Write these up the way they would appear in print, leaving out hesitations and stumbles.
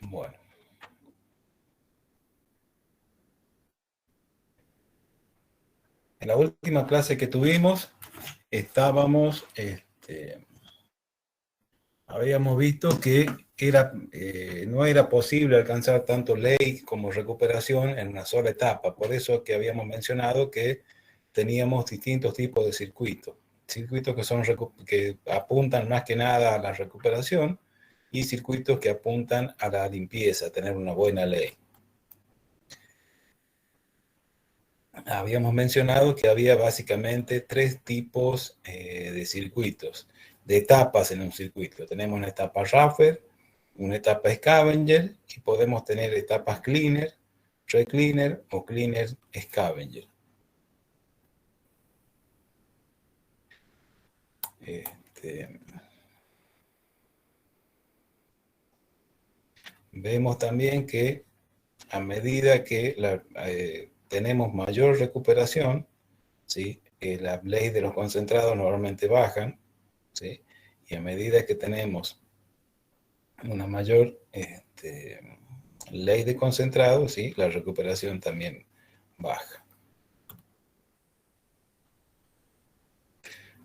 Bueno. En la última clase que tuvimos, habíamos visto que no era posible alcanzar tanto ley como recuperación en una sola etapa. Por eso que habíamos mencionado que teníamos distintos tipos de circuitos. Circuitos que apuntan más que nada a la recuperación y circuitos que apuntan a la limpieza, a tener una buena ley. Habíamos mencionado que había básicamente tres tipos de circuitos, de etapas en un circuito. Tenemos una etapa Raffer, una etapa Scavenger y podemos tener etapas Cleaner, Recleaner o Cleaner Scavenger. Vemos también que a medida que tenemos mayor recuperación, ¿sí? La ley de los concentrados normalmente bajan, ¿sí? Y a medida que tenemos una mayor ley de concentrados, ¿sí? La recuperación también baja.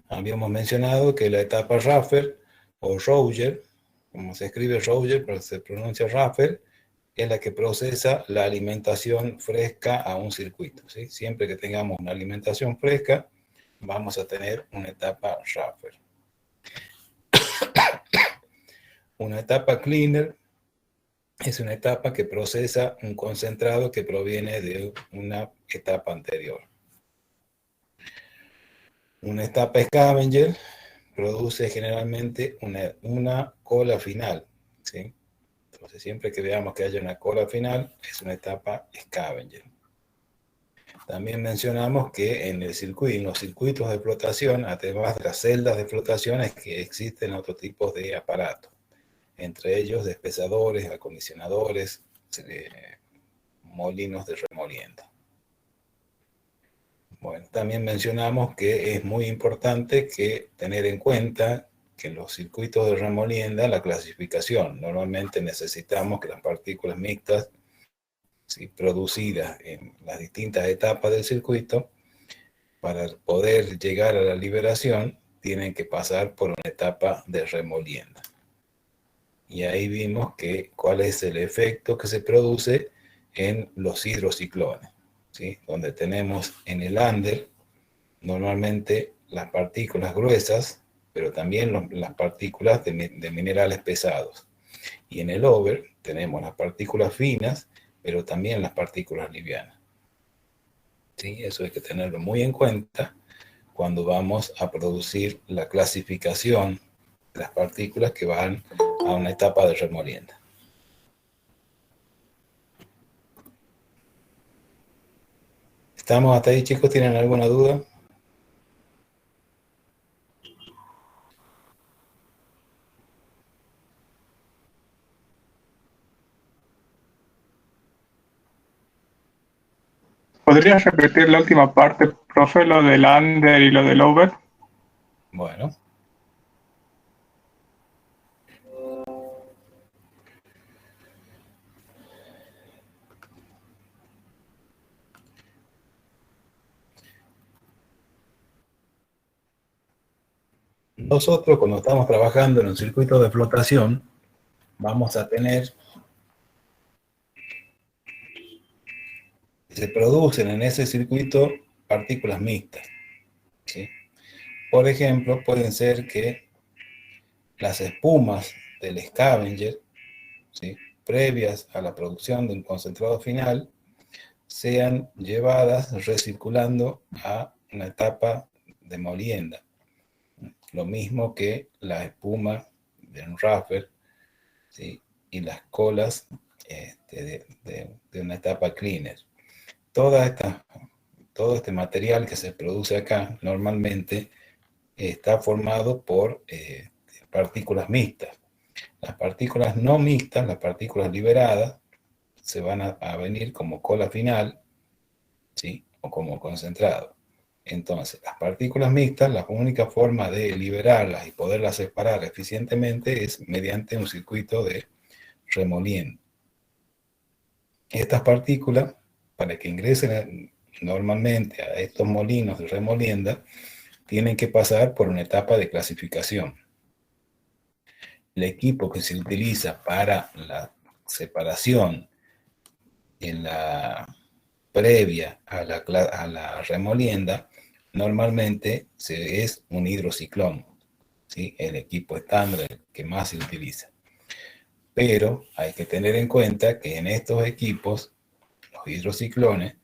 Habíamos mencionado que la etapa Raffer o Roger, como se escribe Roger, pero se pronuncia Raffer, es la que procesa la alimentación fresca a un circuito, ¿sí? Siempre que tengamos una alimentación fresca, vamos a tener una etapa Raffer. Una etapa Cleaner es una etapa que procesa un concentrado que proviene de una etapa anterior. Una etapa Scavenger produce generalmente una cola final, ¿sí? Entonces, siempre que veamos que haya una cola final, es una etapa Scavenger. También mencionamos que en los circuitos de flotación, además de las celdas de flotación, es que existen otros tipos de aparatos, entre ellos despesadores, acondicionadores, molinos de remolienda. Bueno, también mencionamos que es muy importante tener en cuenta que en los circuitos de remolienda la clasificación, normalmente necesitamos que las partículas mixtas, ¿sí? Producidas en las distintas etapas del circuito, para poder llegar a la liberación, tienen que pasar por una etapa de remolienda. Y ahí vimos cuál es el efecto que se produce en los hidrociclones, ¿sí? Donde tenemos en el under normalmente las partículas gruesas, pero también las partículas de minerales pesados. Y en el over tenemos las partículas finas, pero también las partículas livianas. ¿Sí? Eso hay que tenerlo muy en cuenta cuando vamos a producir la clasificación de las partículas que van a una etapa de remolienda. ¿Estamos hasta ahí, chicos? ¿Tienen alguna duda? ¿Podrías repetir la última parte, profe, lo del under y lo del over? Bueno. Nosotros, cuando estamos trabajando en un circuito de flotación, vamos a tener, se producen en ese circuito partículas mixtas, ¿sí? Por ejemplo, pueden ser que las espumas del Scavenger, ¿sí? Previas a la producción de un concentrado final, sean llevadas recirculando a una etapa de molienda. Lo mismo que la espuma de un Raffer, ¿sí? Y las colas de una etapa cleaner. Todo este material que se produce acá normalmente está formado por partículas mixtas. Las partículas no mixtas, las partículas liberadas, se van a venir como cola final, ¿sí? O como concentrado. Entonces, las partículas mixtas, la única forma de liberarlas y poderlas separar eficientemente es mediante un circuito de remolienda, Estas partículas, para que ingresen normalmente a estos molinos de remolienda, tienen que pasar por una etapa de clasificación. El equipo que se utiliza para la separación en la previa a la remolienda, normalmente es un hidrociclón, ¿sí? El equipo estándar que más se utiliza. Pero hay que tener en cuenta que en estos equipos, los hidrociclones,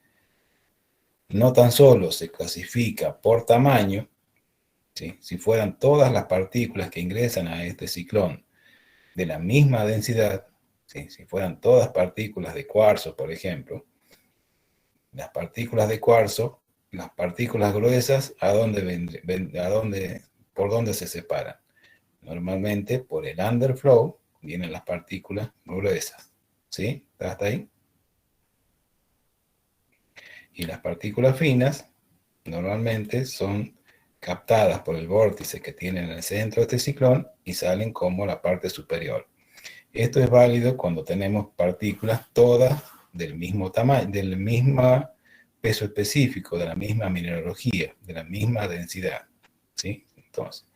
no tan solo se clasifica por tamaño, ¿sí? Si fueran todas las partículas que ingresan a este ciclón de la misma densidad, ¿sí? Si fueran todas partículas de cuarzo, por ejemplo, las partículas de cuarzo, las partículas gruesas, ¿por dónde se separan? Normalmente por el underflow vienen las partículas gruesas, ¿sí? ¿Hasta ahí? Y las partículas finas normalmente son captadas por el vórtice que tiene en el centro de este ciclón y salen como la parte superior. Esto es válido cuando tenemos partículas todas del mismo tamaño, del mismo peso específico, de la misma mineralogía, de la misma densidad, ¿sí? Entonces,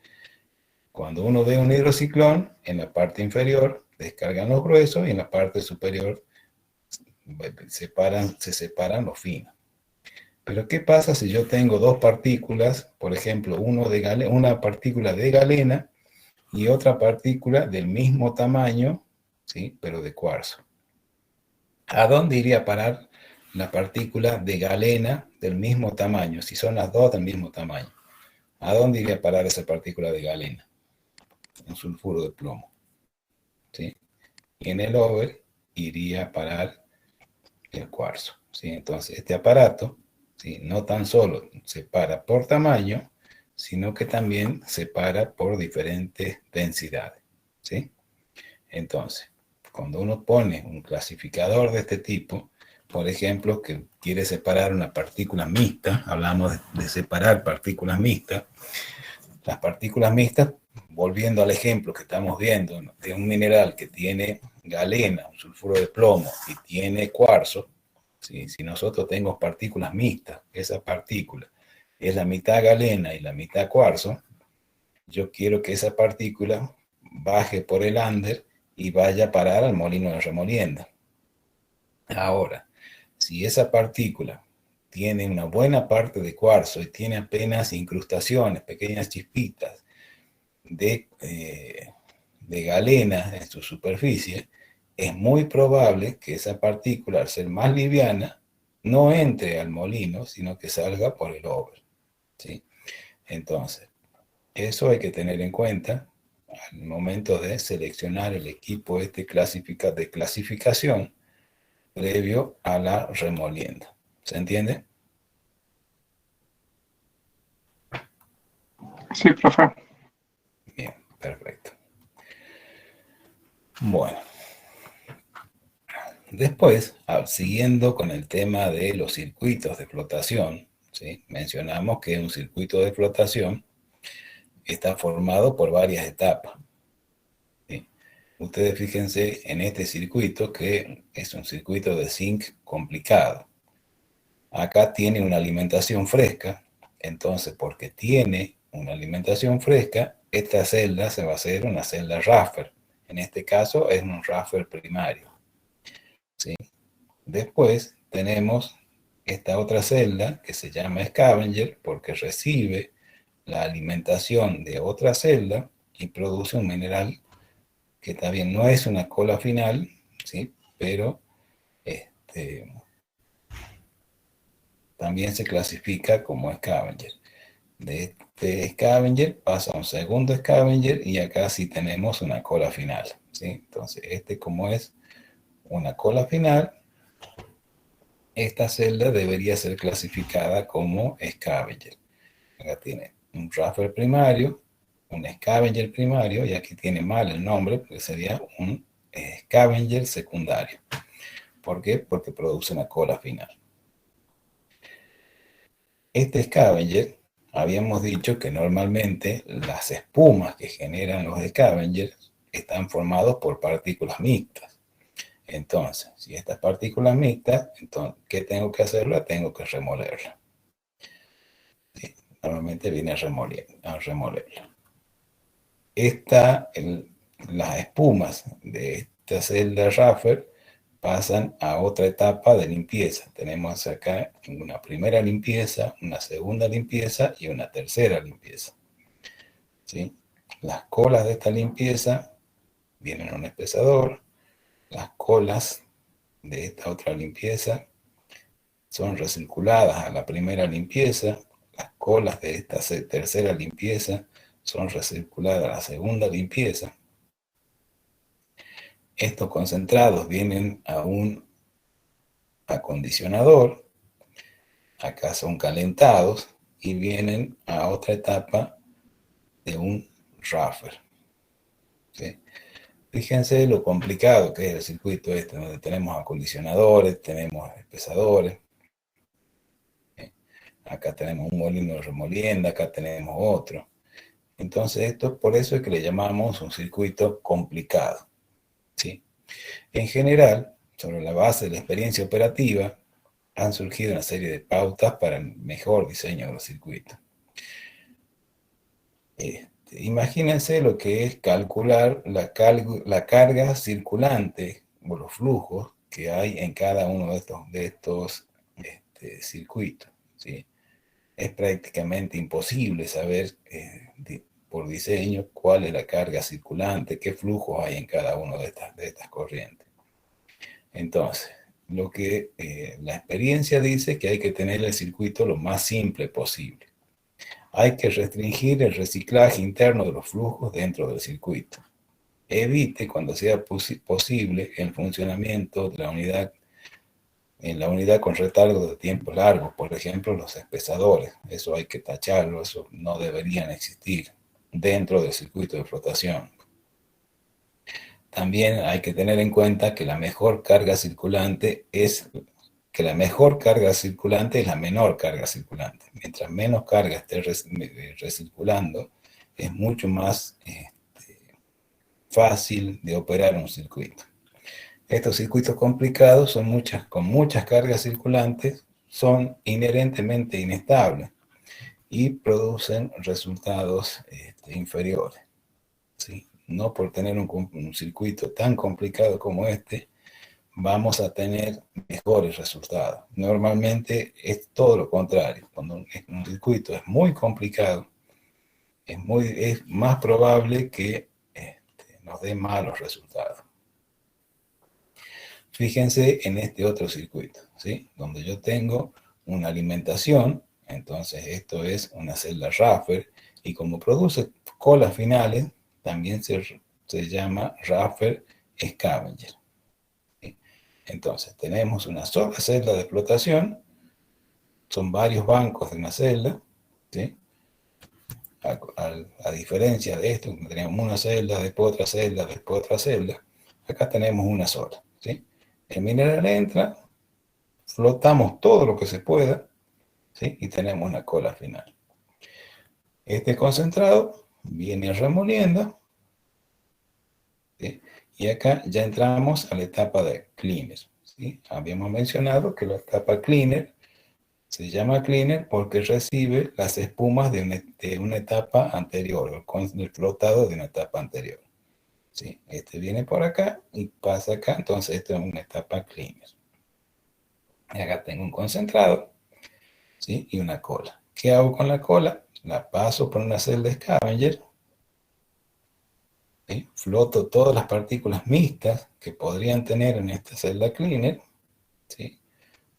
cuando uno ve un hidrociclón, en la parte inferior descargan los gruesos y en la parte superior se separan los finos. Pero ¿qué pasa si yo tengo dos partículas, por ejemplo, una partícula de galena y otra partícula del mismo tamaño, ¿sí? Pero de cuarzo? ¿A dónde iría a parar la partícula de galena del mismo tamaño, si son las dos del mismo tamaño? ¿A dónde iría a parar esa partícula de galena? En sulfuro de plomo, ¿sí? Y en el over iría a parar el cuarzo, ¿sí? Entonces, este aparato, ¿sí? No tan solo separa por tamaño, sino que también separa por diferentes densidades, ¿sí? Entonces, cuando uno pone un clasificador de este tipo, por ejemplo, que quiere separar una partícula mixta, hablamos de separar partículas mixtas, las partículas mixtas, volviendo al ejemplo que estamos viendo, ¿no?, de un mineral que tiene galena, un sulfuro de plomo y tiene cuarzo, ¿sí? Si nosotros tenemos partículas mixtas, esa partícula es la mitad galena y la mitad cuarzo, yo quiero que esa partícula baje por el under y vaya a parar al molino de remolienda. Ahora, si esa partícula tiene una buena parte de cuarzo y tiene apenas incrustaciones, pequeñas chispitas de galena en su superficie, es muy probable que esa partícula, al ser más liviana, no entre al molino, sino que salga por el over, ¿sí? Entonces, eso hay que tener en cuenta al momento de seleccionar el equipo de clasificación previo a la remolienda. ¿Se entiende? Sí, profe. Bien, perfecto. Bueno, después, siguiendo con el tema de los circuitos de flotación, ¿sí? Mencionamos que un circuito de flotación está formado por varias etapas, ¿sí? Ustedes fíjense en este circuito, que es un circuito de zinc complicado. Acá tiene una alimentación fresca, entonces porque tiene una alimentación fresca, esta celda se va a hacer una celda Raffer. En este caso es un Raffer primario, ¿sí? Después tenemos esta otra celda que se llama scavenger porque recibe la alimentación de otra celda y produce un mineral que también no es una cola final, ¿sí? Pero también se clasifica como scavenger. De este scavenger pasa a un segundo scavenger y acá sí tenemos una cola final, ¿sí? Entonces, como es una cola final, esta celda debería ser clasificada como scavenger. Acá tiene un Raffer primario, un scavenger primario, y aquí tiene mal el nombre, porque sería un scavenger secundario. ¿Por qué? Porque produce una cola final. Este scavenger, habíamos dicho que normalmente las espumas que generan los scavengers están formados por partículas mixtas. Entonces, si estas partículas mixtas, entonces, ¿qué tengo que hacerla? Tengo que remolerla. ¿Sí? Normalmente viene a remolerla. Las espumas de esta celda Raffel pasan a otra etapa de limpieza. Tenemos acá una primera limpieza, una segunda limpieza y una tercera limpieza. ¿Sí? Las colas de esta limpieza vienen a un espesador. Las colas de esta otra limpieza son recirculadas a la primera limpieza. Las colas de esta tercera limpieza son recirculadas a la segunda limpieza. Estos concentrados vienen a un acondicionador. Acá son calentados y vienen a otra etapa de un Raffel. ¿Sí? Fíjense lo complicado que es el circuito este, donde tenemos acondicionadores, tenemos espesadores. Acá tenemos un molino de remolienda, acá tenemos otro. Entonces, por eso es que le llamamos un circuito complicado. ¿Sí? En general, sobre la base de la experiencia operativa, han surgido una serie de pautas para el mejor diseño de los circuitos. Imagínense lo que es calcular la carga circulante o los flujos que hay en cada uno de estos circuitos. ¿Sí? Es prácticamente imposible saber por diseño cuál es la carga circulante, qué flujos hay en cada una de estas corrientes. Entonces, la experiencia dice que hay que tener el circuito lo más simple posible. Hay que restringir el reciclaje interno de los flujos dentro del circuito. Evite, cuando sea posible, el funcionamiento de la unidad en la unidad con retardo de tiempo largo, por ejemplo, los espesadores. Eso hay que tacharlo, eso no deberían existir dentro del circuito de flotación. También hay que tener en cuenta que la mejor carga circulante es la menor carga circulante. Mientras menos carga esté recirculando, es mucho más fácil de operar un circuito. Estos circuitos complicados con muchas cargas circulantes son inherentemente inestables y producen resultados inferiores. ¿Sí? No por tener un circuito tan complicado como este, vamos a tener mejores resultados. Normalmente es todo lo contrario. Cuando un circuito es muy complicado, es más probable que nos dé malos resultados. Fíjense en este otro circuito, ¿sí? Donde yo tengo una alimentación, entonces esto es una celda Raffel, y como produce colas finales, también se llama Raffel Scavenger. ¿Sí? Entonces tenemos una sola celda de explotación, son varios bancos de una celda, ¿sí? A diferencia de esto, tenemos una celda, después otra celda, después otra celda, acá tenemos una sola, ¿sí? El mineral entra, flotamos todo lo que se pueda, ¿sí? Y tenemos una cola final. Este concentrado viene remoliendo, ¿sí? Y acá ya entramos a la etapa de cleaner, ¿sí? Habíamos mencionado que la etapa cleaner se llama cleaner porque recibe las espumas de una etapa anterior, el flotado de una etapa anterior. ¿Sí? Este viene por acá y pasa acá, entonces esto es una etapa cleaner. Y acá tengo un concentrado, ¿sí? Y una cola. ¿Qué hago con la cola? La paso por una celda Scavenger, ¿sí? Floto todas las partículas mixtas que podrían tener en esta celda cleaner, ¿sí?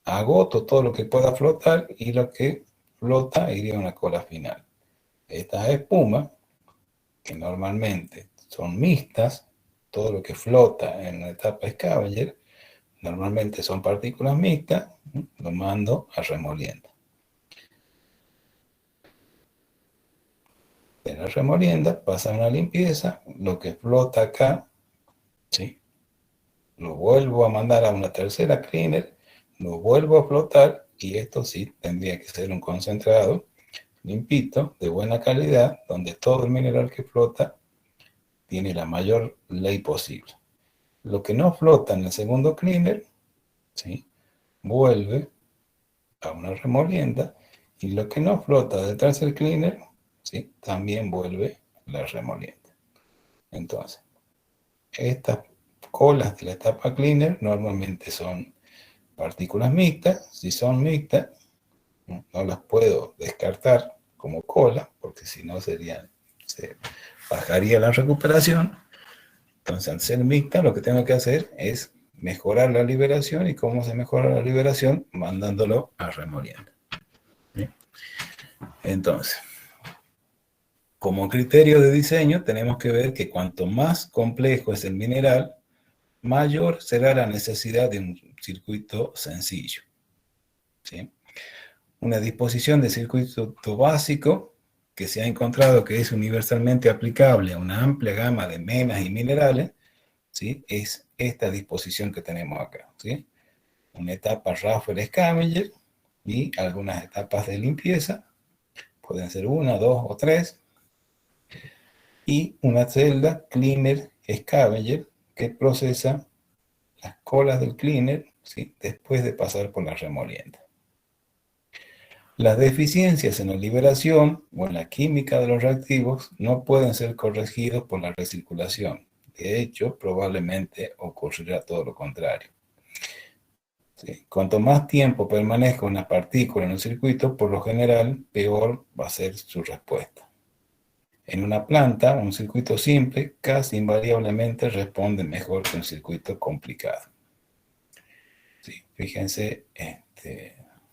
Agoto todo lo que pueda flotar y lo que flota iría a una cola final. Estas espumas, que normalmente son mixtas, todo lo que flota en la etapa Scavenger, normalmente son partículas mixtas, lo mando a remolienda. De la remolienda pasa a una limpieza, lo que flota acá, ¿sí? Lo vuelvo a mandar a una tercera cleaner, lo vuelvo a flotar y esto sí tendría que ser un concentrado limpito, de buena calidad, donde todo el mineral que flota tiene la mayor ley posible. Lo que no flota en el segundo cleaner, ¿sí?, vuelve a una remolienda, y lo que no flota del tercer cleaner, ¿sí?, también vuelve a la remolienda. Entonces, estas colas de la etapa cleaner normalmente son partículas mixtas. Si son mixtas, no las puedo descartar como cola, porque si no se bajaría la recuperación. Entonces, al ser mixta, lo que tengo que hacer es mejorar la liberación. ¿Y cómo se mejora la liberación? Mandándolo a remolienda. ¿Sí? Entonces, como criterio de diseño, tenemos que ver que cuanto más complejo es el mineral, mayor será la necesidad de un circuito sencillo. ¿Sí? Una disposición de circuito básico que se ha encontrado que es universalmente aplicable a una amplia gama de menas y minerales, ¿sí?, es esta disposición que tenemos acá, ¿sí? Una etapa Raffer-Scavenger y algunas etapas de limpieza, pueden ser una, dos o tres, y una celda Cleaner-Scavenger que procesa las colas del cleaner, ¿sí?, después de pasar por la remolienda. Las deficiencias en la liberación o en la química de los reactivos no pueden ser corregidos por la recirculación. De hecho, probablemente ocurrirá todo lo contrario. ¿Sí? Cuanto más tiempo permanezca una partícula en un circuito, por lo general, peor va a ser su respuesta. En una planta, un circuito simple casi invariablemente responde mejor que un circuito complicado. Sí, fíjense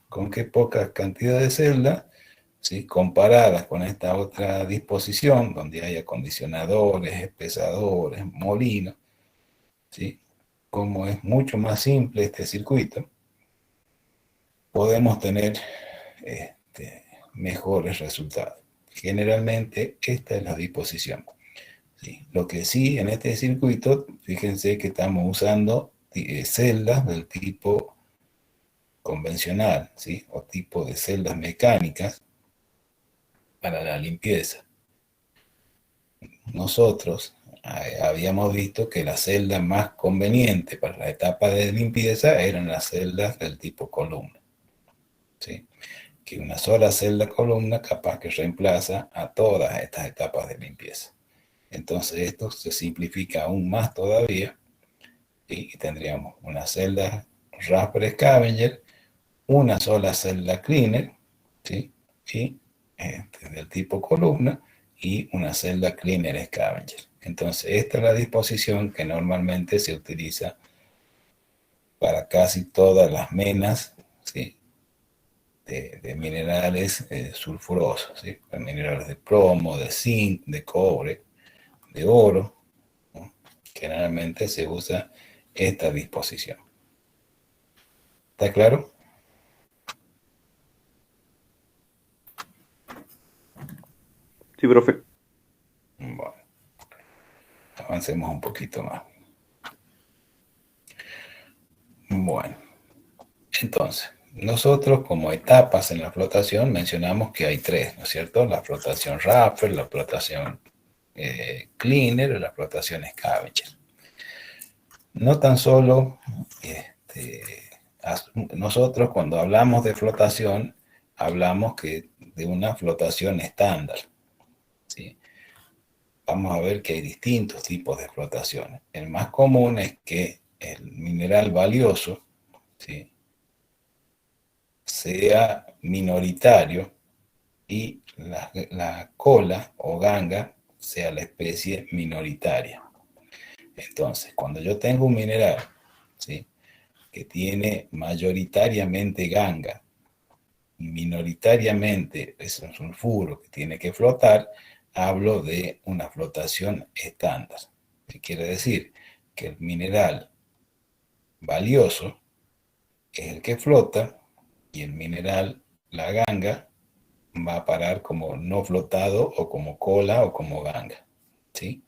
con qué poca cantidad de celdas, ¿sí?, comparadas con esta otra disposición, donde hay acondicionadores, espesadores, molinos, ¿sí?, como es mucho más simple este circuito, podemos tener mejores resultados. Generalmente esta es la disposición. ¿Sí? Lo que sí, en este circuito, fíjense que estamos usando celdas del tipo convencional, ¿sí?, o tipo de celdas mecánicas para la limpieza. Nosotros habíamos visto que la celda más conveniente para la etapa de limpieza eran las celdas del tipo columna, ¿sí?, que una sola celda columna capaz que reemplaza a todas estas etapas de limpieza. Entonces esto se simplifica aún más todavía, y tendríamos una celda Raffer-Scavenger, una sola celda cleaner, ¿sí?, y del tipo columna, y una celda Cleaner-Scavenger. Entonces esta es la disposición que normalmente se utiliza para casi todas las menas, ¿sí?, de minerales sulfurosos, ¿sí?, para minerales de plomo, de zinc, de cobre, de oro, ¿no? Generalmente se usa esta disposición. ¿Está claro? Sí, profe. Bueno, avancemos un poquito más. Bueno, entonces, nosotros como etapas en la flotación mencionamos que hay tres, ¿no es cierto? La flotación Raffer, la flotación Cleaner y la flotación Scavenger. No tan solo nosotros cuando hablamos de flotación, hablamos de una flotación estándar, ¿sí? Vamos a ver que hay distintos tipos de flotaciones. El más común es que el mineral valioso, ¿sí?, sea minoritario y la cola o ganga sea la especie minoritaria. Entonces, cuando yo tengo un mineral, ¿sí?, que tiene mayoritariamente ganga y minoritariamente es un sulfuro que tiene que flotar, hablo de una flotación estándar. ¿Qué quiere decir? Que el mineral valioso es el que flota y el mineral, la ganga, va a parar como no flotado o como cola o como ganga, ¿sí?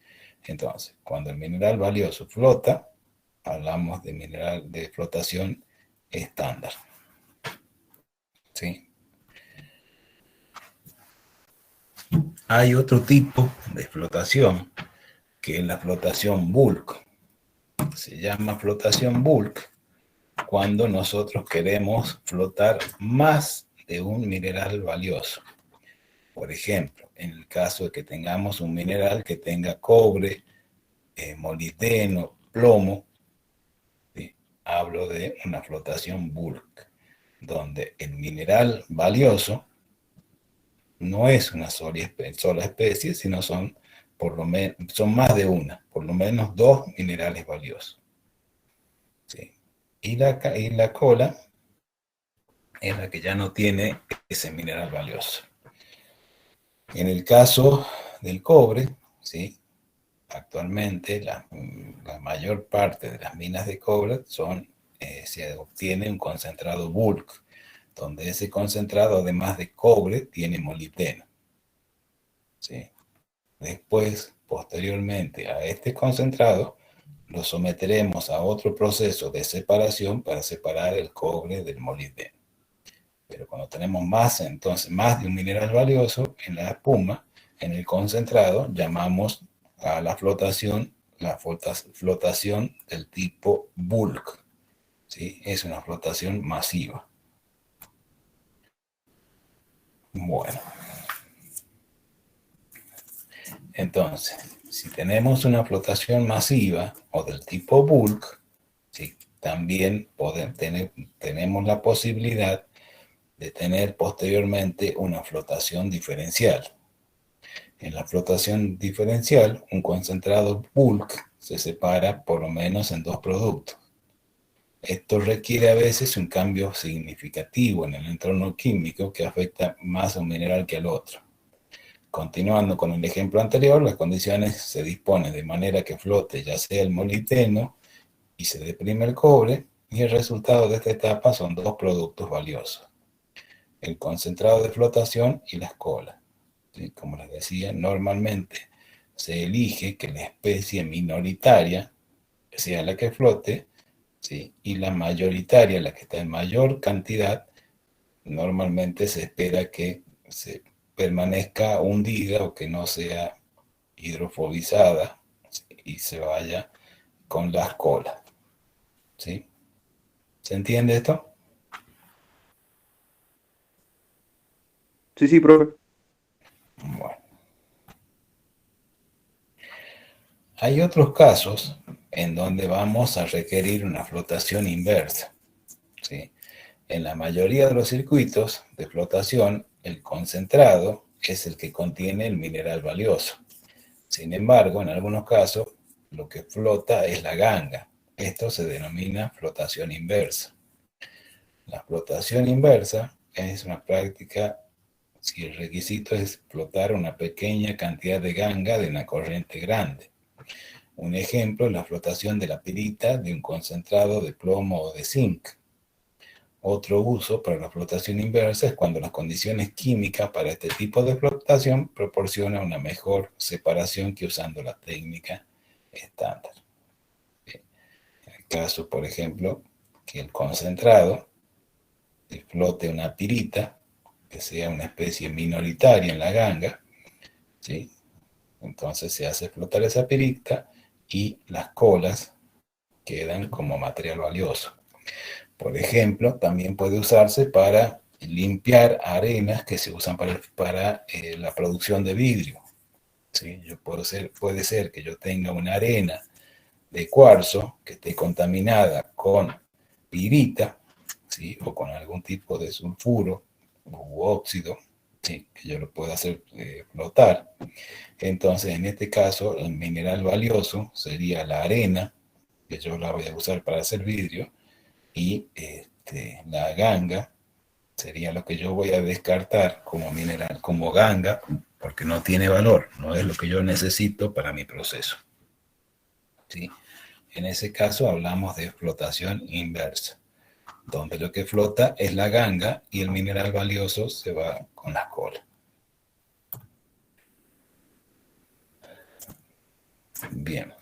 Entonces, cuando el mineral valioso flota, hablamos de mineral de flotación estándar, ¿sí? Hay otro tipo de flotación, que es la flotación bulk, se llama flotación bulk cuando nosotros queremos flotar más de un mineral valioso. Por ejemplo, en el caso de que tengamos un mineral que tenga cobre, molibdeno, plomo, ¿sí? Hablo de una flotación bulk, donde el mineral valioso no es una sola especie, sino son son más de una, por lo menos dos minerales valiosos. ¿Sí? Y la cola es la que ya no tiene ese mineral valioso. En el caso del cobre, ¿sí? Actualmente la mayor parte de las minas de cobre se obtiene un concentrado bulk, donde ese concentrado, además de cobre, tiene molibdeno. ¿Sí? Después, posteriormente a este concentrado, lo someteremos a otro proceso de separación para separar el cobre del molibdeno. Pero cuando tenemos entonces más de un mineral valioso en la espuma, en el concentrado, llamamos a la flotación del tipo bulk. ¿Sí? Es una flotación masiva. Bueno. Entonces, si tenemos una flotación masiva o del tipo bulk, ¿sí? También tenemos la posibilidad de tener posteriormente una flotación diferencial. En la flotación diferencial, un concentrado bulk se separa por lo menos en dos productos. Esto requiere a veces un cambio significativo en el entorno químico que afecta más a un mineral que al otro. Continuando con el ejemplo anterior, las condiciones se disponen de manera que flote ya sea el molibdeno y se deprime el cobre, y el resultado de esta etapa son dos productos valiosos: el concentrado de flotación y las colas. ¿Sí? Como les decía, normalmente se elige que la especie minoritaria sea la que flote, ¿sí? Y la mayoritaria, la que está en mayor cantidad, normalmente se espera que se permanezca hundida o que no sea hidrofobizada, ¿sí? Y se vaya con las colas. ¿Sí? ¿Se entiende esto? Sí, sí, profe. Bueno. Hay otros casos en donde vamos a requerir una flotación inversa. ¿Sí? En la mayoría de los circuitos de flotación, el concentrado es el que contiene el mineral valioso. Sin embargo, en algunos casos, lo que flota es la ganga. Esto se denomina flotación inversa. La flotación inversa es una práctica si el requisito es flotar una pequeña cantidad de ganga de una corriente grande. Un ejemplo es la flotación de la pirita de un concentrado de plomo o de zinc. Otro uso para la flotación inversa es cuando las condiciones químicas para este tipo de flotación proporcionan una mejor separación que usando la técnica estándar. En el caso, por ejemplo, que el concentrado flote una pirita, que sea una especie minoritaria en la ganga, ¿sí? Entonces se hace flotar esa pirita y las colas quedan como material valioso. Por ejemplo, también puede usarse para limpiar arenas que se usan para la producción de vidrio. ¿Sí? Puede ser que yo tenga una arena de cuarzo que esté contaminada con pirita, ¿sí? O con algún tipo de sulfuro u óxido, ¿sí? Que yo lo pueda hacer flotar. Entonces, en este caso, el mineral valioso sería la arena, que yo la voy a usar para hacer vidrio, y la ganga sería lo que yo voy a descartar como mineral, como ganga, porque no tiene valor, no es lo que yo necesito para mi proceso. ¿Sí? En ese caso hablamos de flotación inversa, donde lo que flota es la ganga y el mineral valioso se va con las colas. Bien.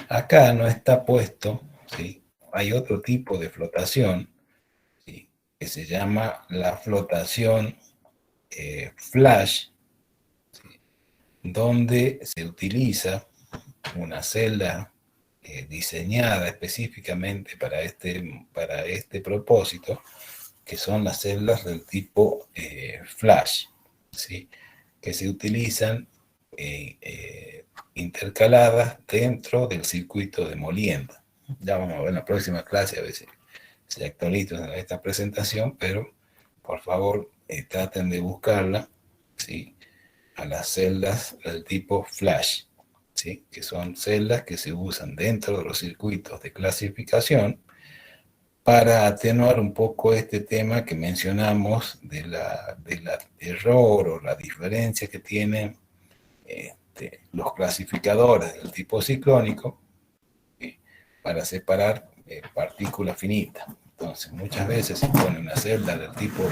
Acá no está puesto, ¿sí? Hay otro tipo de flotación, ¿sí? Que se llama la flotación flash, ¿sí? Donde se utiliza una celda diseñada específicamente para este propósito, que son las celdas del tipo flash, ¿sí? Que se utilizan intercaladas dentro del circuito de molienda. Ya vamos a ver en la próxima clase a ver si se actualiza esta presentación, pero por favor traten de buscarla, ¿sí? A las celdas del tipo flash, ¿sí? Que son celdas que se usan dentro de los circuitos de clasificación para atenuar un poco este tema que mencionamos de la error o la diferencia que tienen los clasificadores del tipo ciclónico, ¿sí? Para separar partículas finitas. Entonces, muchas veces se pone una celda del tipo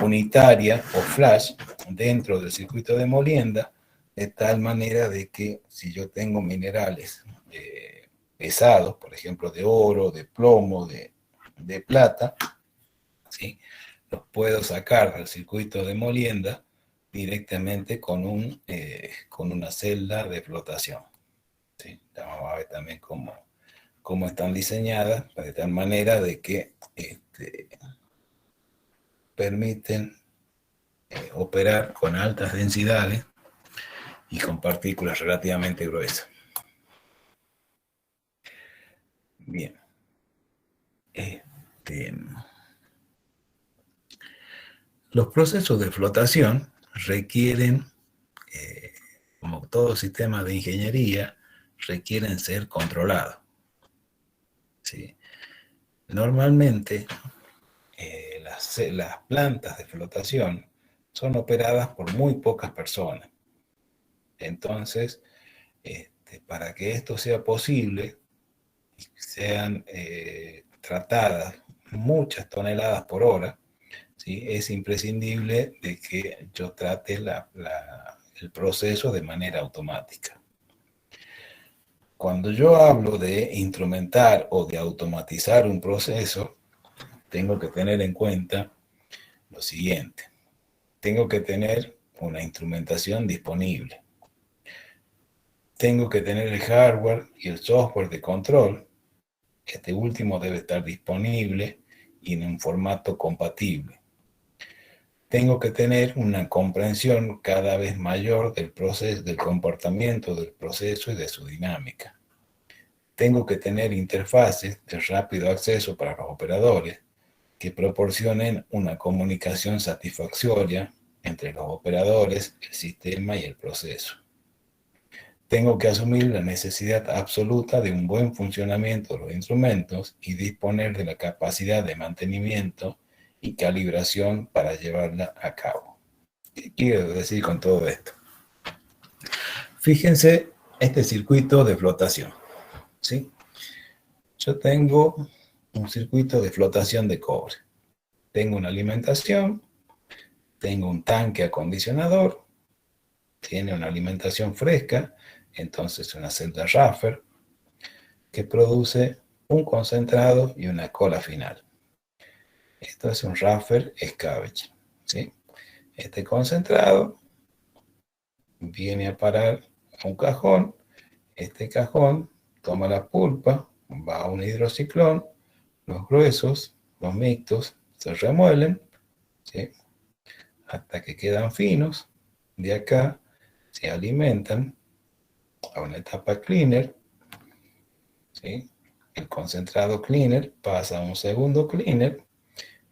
unitaria o flash dentro del circuito de molienda, de tal manera de que si yo tengo minerales pesados, por ejemplo, de oro, de plomo, de plata, ¿sí? Los puedo sacar del circuito de molienda directamente con una celda de flotación, ¿sí? Vamos a ver también cómo están diseñadas, de tal manera de que permiten operar con altas densidades y con partículas relativamente gruesas. Bien. Los procesos de flotación requieren, como todo sistema de ingeniería, requieren ser controlados, ¿sí? Normalmente, las plantas de flotación son operadas por muy pocas personas. Entonces, para que esto sea posible, sean tratadas muchas toneladas por hora, ¿sí? Es imprescindible de que yo trate el proceso de manera automática. Cuando yo hablo de instrumentar o de automatizar un proceso, tengo que tener en cuenta lo siguiente. Tengo que tener una instrumentación disponible. Tengo que tener el hardware y el software de control. Este último debe estar disponible y en un formato compatible. Tengo que tener una comprensión cada vez mayor del proceso, del comportamiento del proceso y de su dinámica. Tengo que tener interfaces de rápido acceso para los operadores que proporcionen una comunicación satisfactoria entre los operadores, el sistema y el proceso. Tengo que asumir la necesidad absoluta de un buen funcionamiento de los instrumentos y disponer de la capacidad de mantenimiento y calibración para llevarla a cabo. ¿Qué quiero decir con todo esto? Fíjense este circuito de flotación, ¿sí? Yo tengo un circuito de flotación de cobre. Tengo una alimentación, tengo un tanque acondicionador, tiene una alimentación fresca, entonces una celda Raffer, que produce un concentrado y una cola final. Esto es un Raffer Scavenge, ¿sí? Este concentrado viene a parar a un cajón. Este cajón toma la pulpa, va a un hidrociclón, los gruesos, los mixtos, se remuelen, ¿sí? Hasta que quedan finos. De acá se alimentan a una etapa cleaner, ¿sí? El concentrado cleaner pasa a un segundo cleaner.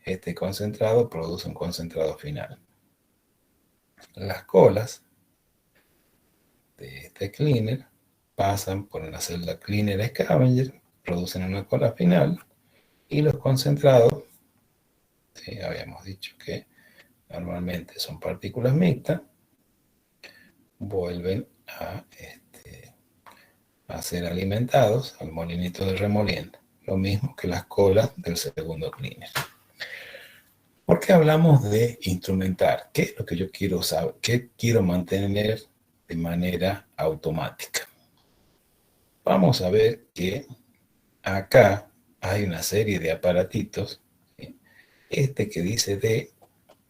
Este concentrado produce un concentrado final. Las colas de este cleaner pasan por una celda cleaner scavenger, producen una cola final y los concentrados, ¿sí? Habíamos dicho que normalmente son partículas mixtas, vuelven a ser alimentados al molinito de remolienda, lo mismo que las colas del segundo cleaner. ¿Por qué hablamos de instrumentar? ¿Qué es lo que yo quiero saber? ¿Qué quiero mantener de manera automática? Vamos a ver que acá hay una serie de aparatitos, ¿sí? Este que dice D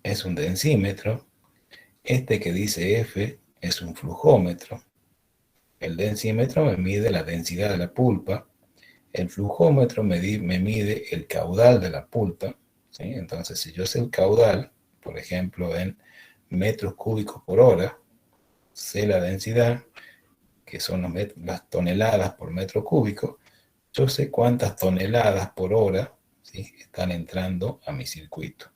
es un densímetro, este que dice F es un flujómetro, El densímetro me mide la densidad de la pulpa. El flujómetro me mide el caudal de la pulpa, ¿sí? Entonces, si yo sé el caudal, por ejemplo, en metros cúbicos por hora, sé la densidad, que son las toneladas por metro cúbico, yo sé cuántas toneladas por hora, ¿sí?, están entrando a mi circuito.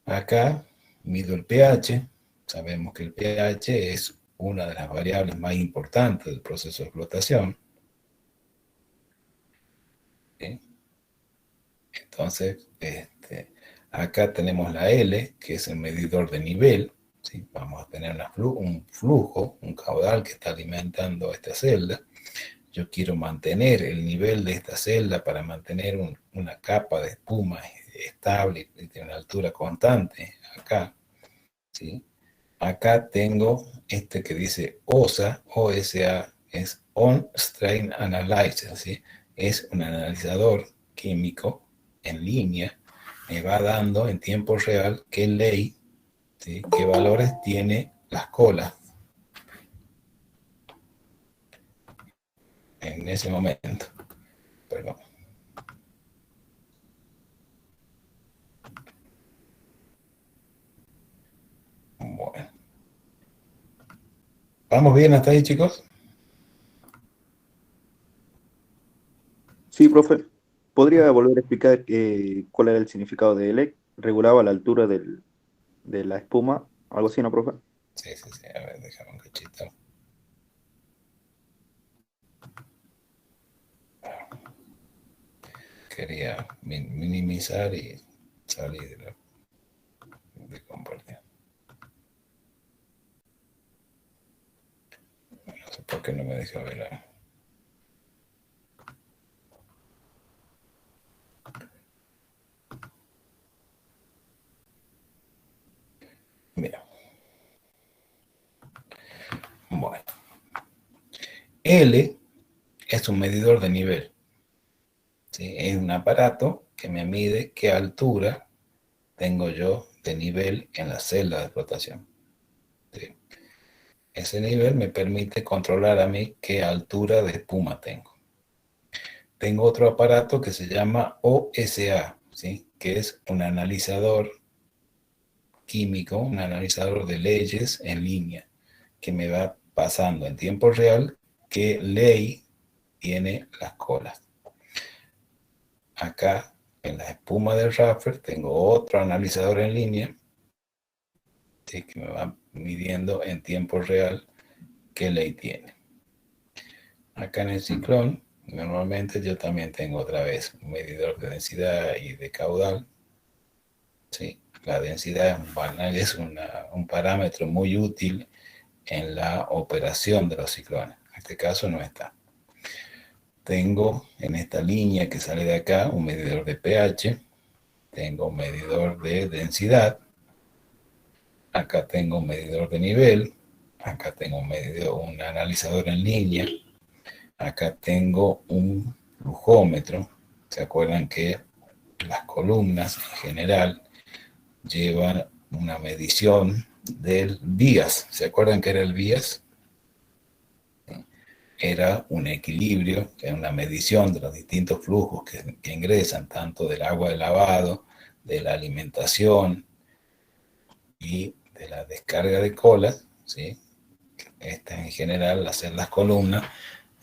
Acá mido el pH. Sabemos que el pH es una de las variables más importantes del proceso de explotación, ¿sí? Entonces, acá tenemos la L, que es el medidor de nivel, ¿sí? Vamos a tener un flujo, un caudal que está alimentando esta celda. Yo quiero mantener el nivel de esta celda para mantener una capa de espuma estable y de una altura constante acá, ¿sí? Acá tengo este que dice OSA, OSA, es On Strain Analyzer, ¿sí? Es un analizador químico en línea, me va dando en tiempo real qué ley, ¿sí?, qué valores tiene las colas en ese momento. Perdón. Bueno. ¿Vamos bien hasta ahí, chicos? Sí, profe. ¿Podría volver a explicar cuál era el significado de L? ¿Regulaba la altura de la espuma? ¿Algo así, no, profe? Sí. A ver, déjame un cachito. Quería minimizar y salir de compartir. No sé por qué no me deja ver. Mira. Bueno. L es un medidor de nivel, ¿sí? Es un aparato que me mide qué altura tengo yo de nivel en la celda de explotación, ¿sí? Ese nivel me permite controlar a mí qué altura de espuma tengo. Tengo otro aparato que se llama OSA, ¿sí?, que es un analizador químico, un analizador de leyes en línea, que me va pasando en tiempo real qué ley tiene las colas. Acá en la espuma del Raffer tengo otro analizador en línea, ¿sí?, que me va midiendo en tiempo real qué ley tiene. Acá en el ciclón, normalmente yo también tengo otra vez un medidor de densidad y de caudal, ¿sí? La densidad es un parámetro muy útil en la operación de los ciclones. En este caso no está. Tengo en esta línea que sale de acá un medidor de pH, tengo un medidor de densidad, acá tengo un medidor de nivel, acá tengo un analizador en línea, acá tengo un flujómetro. ¿Se acuerdan que las columnas en general llevan una medición del vías? ¿Se acuerdan que era el vías? Era un equilibrio, era una medición de los distintos flujos que ingresan, tanto del agua de lavado, de la alimentación y de la descarga de colas, ¿sí? Estas en general, las celdas columnas,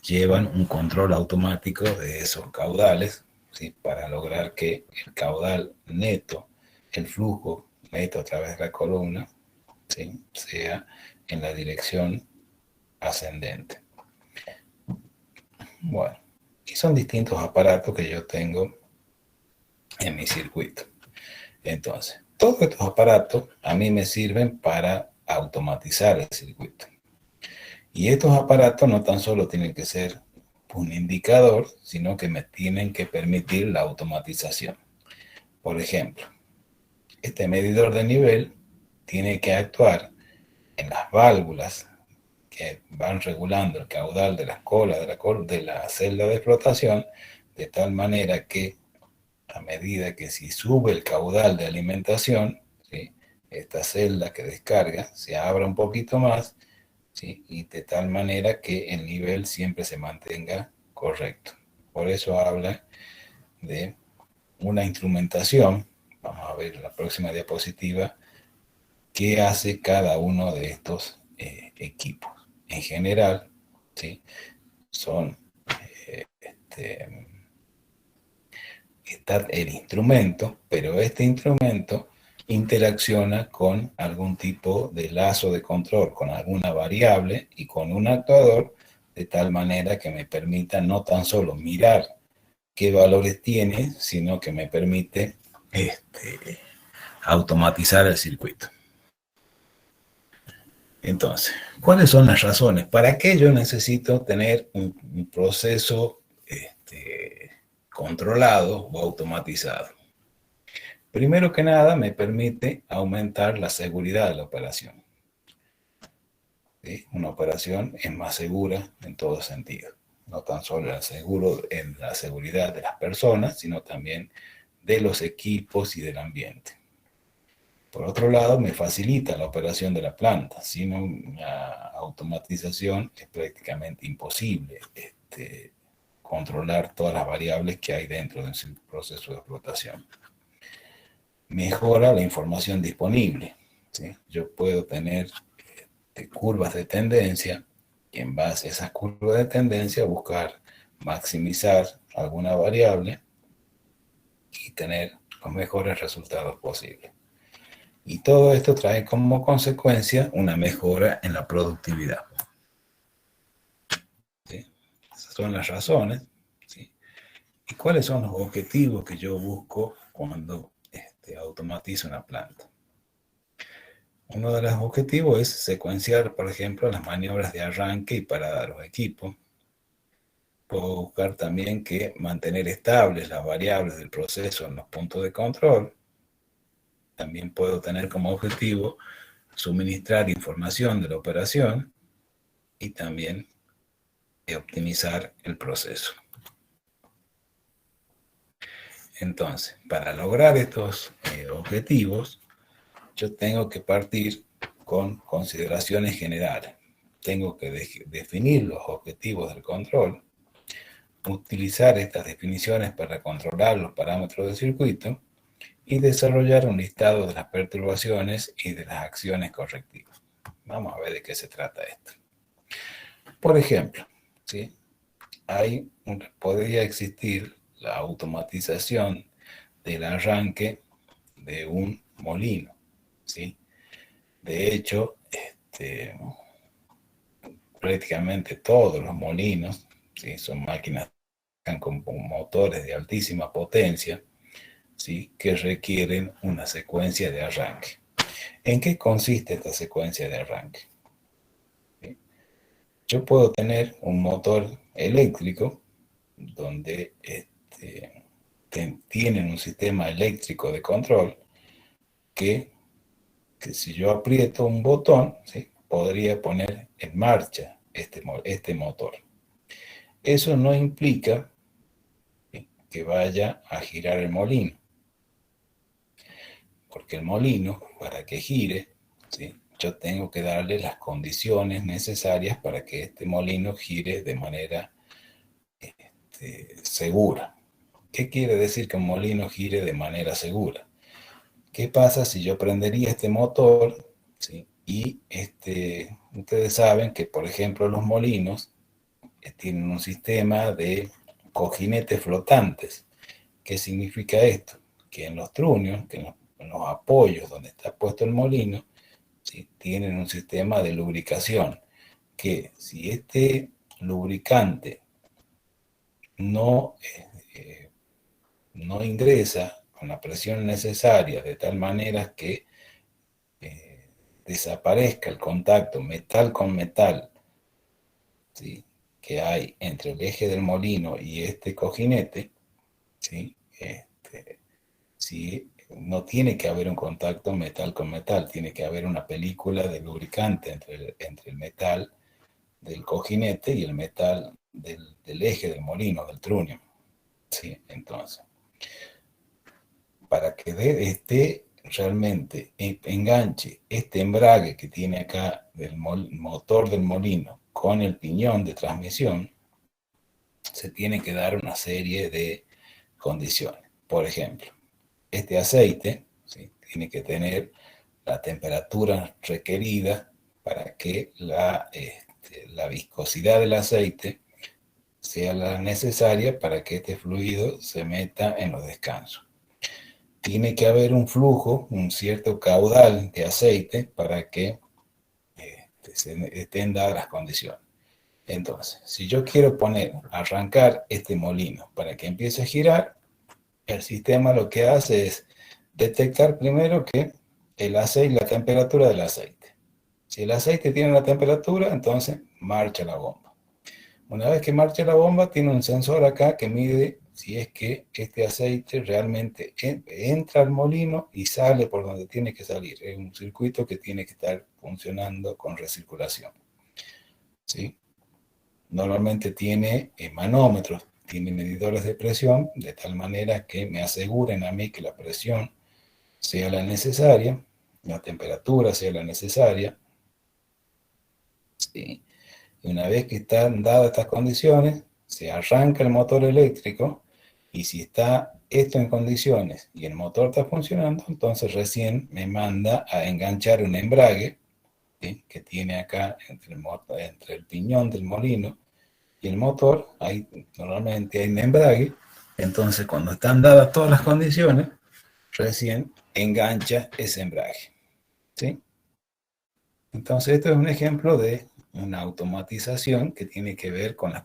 llevan un control automático de esos caudales, ¿sí?, para lograr que el caudal neto, el flujo neto a través de la columna, ¿sí?, sea en la dirección ascendente. Bueno, y son distintos aparatos que yo tengo en mi circuito. Entonces, todos estos aparatos a mí me sirven para automatizar el circuito. Y estos aparatos no tan solo tienen que ser un indicador, sino que me tienen que permitir la automatización. Por ejemplo, este medidor de nivel tiene que actuar en las válvulas que van regulando el caudal de las colas de la celda de explotación, de tal manera que a medida que si sube el caudal de alimentación, ¿sí?, esta celda que descarga se abra un poquito más ¿sí? Y de tal manera que el nivel siempre se mantenga correcto. Por eso habla de una instrumentación. Vamos a ver en la próxima diapositiva qué hace cada uno de estos equipos. En general, ¿sí? Son está el instrumento, pero este instrumento interacciona con algún tipo de lazo de control, con alguna variable y con un actuador, de tal manera que me permita no tan solo mirar qué valores tiene, sino que me permite automatizar el circuito. Entonces, ¿cuáles son las razones? ¿Para qué yo necesito tener un proceso controlado o automatizado? Primero que nada, me permite aumentar la seguridad de la operación. ¿Sí? Una operación es más segura en todo sentido. No tan solo en la seguridad de las personas, sino también de los equipos y del ambiente. Por otro lado, me facilita la operación de la planta. Sin una automatización es prácticamente imposible controlar todas las variables que hay dentro de un proceso de explotación. Mejora la información disponible, ¿sí? Yo puedo tener curvas de tendencia y en base a esas curvas de tendencia buscar maximizar alguna variable y tener los mejores resultados posibles. Y todo esto trae como consecuencia una mejora en la productividad. ¿Sí? Esas son las razones. ¿Sí? ¿Y cuáles son los objetivos que yo busco cuando automatizo una planta? Uno de los objetivos es secuenciar, por ejemplo, las maniobras de arranque y parada de los equipos. Puedo buscar también que mantener estables las variables del proceso en los puntos de control. También puedo tener como objetivo suministrar información de la operación y también optimizar el proceso. Entonces, para lograr estos objetivos, yo tengo que partir con consideraciones generales. Tengo que definir los objetivos del control, utilizar estas definiciones para controlar los parámetros del circuito y desarrollar un listado de las perturbaciones y de las acciones correctivas. Vamos a ver de qué se trata esto. Por ejemplo, ¿sí? Podría existir la automatización del arranque de un molino, ¿sí? De hecho, prácticamente todos los molinos, ¿sí? Son máquinas con motores de altísima potencia, ¿sí? Que requieren una secuencia de arranque. ¿En qué consiste esta secuencia de arranque? ¿Sí? Yo puedo tener un motor eléctrico donde tienen un sistema eléctrico de control que si yo aprieto un botón, ¿sí? Podría poner en marcha este motor. Eso no implica, ¿sí? Que vaya a girar el molino, porque el molino, para que gire, ¿sí? Yo tengo que darle las condiciones necesarias para que este molino gire de manera segura. ¿Qué quiere decir que un molino gire de manera segura? ¿Qué pasa si yo prendería este motor? ¿Sí? Y ustedes saben que, por ejemplo, los molinos tienen un sistema de cojinetes flotantes. ¿Qué significa esto? Que en los trunios, que en los apoyos donde está puesto el molino, ¿sí? Tienen un sistema de lubricación, que si este lubricante no ingresa con la presión necesaria de tal manera que desaparezca el contacto metal con metal, ¿sí? Que hay entre el eje del molino y este cojinete, ¿sí? Si no tiene que haber un contacto metal con metal, tiene que haber una película de lubricante entre el metal del cojinete y el metal del eje del molino, del trunio. ¿Sí? Entonces, para que esté realmente enganche este embrague que tiene acá del motor del molino con el piñón de transmisión, se tiene que dar una serie de condiciones. Por ejemplo, este aceite, ¿sí?, tiene que tener la temperatura requerida para que la viscosidad del aceite sea la necesaria para que este fluido se meta en los descansos. Tiene que haber un flujo, un cierto caudal de aceite para que estén dadas las condiciones. Entonces, si yo quiero arrancar este molino para que empiece a girar, el sistema lo que hace es detectar primero que el aceite, la temperatura del aceite. Si el aceite tiene la temperatura, entonces marcha la bomba. Una vez que marcha la bomba, tiene un sensor acá que mide si es que este aceite realmente entra al molino y sale por donde tiene que salir. Es un circuito que tiene que estar funcionando con recirculación, ¿sí? Normalmente tiene manómetros, tiene medidores de presión, de tal manera que me aseguren a mí que la presión sea la necesaria, la temperatura sea la necesaria, ¿sí? Y una vez que están dadas estas condiciones, se arranca el motor eléctrico, y si está esto en condiciones y el motor está funcionando, entonces recién me manda a enganchar un embrague, ¿sí?, que tiene acá entre el piñón del molino y el motor. Ahí normalmente hay un embrague. Entonces, cuando están dadas todas las condiciones, recién engancha ese embrague, ¿sí? Entonces, esto es un ejemplo de una automatización que tiene que ver con las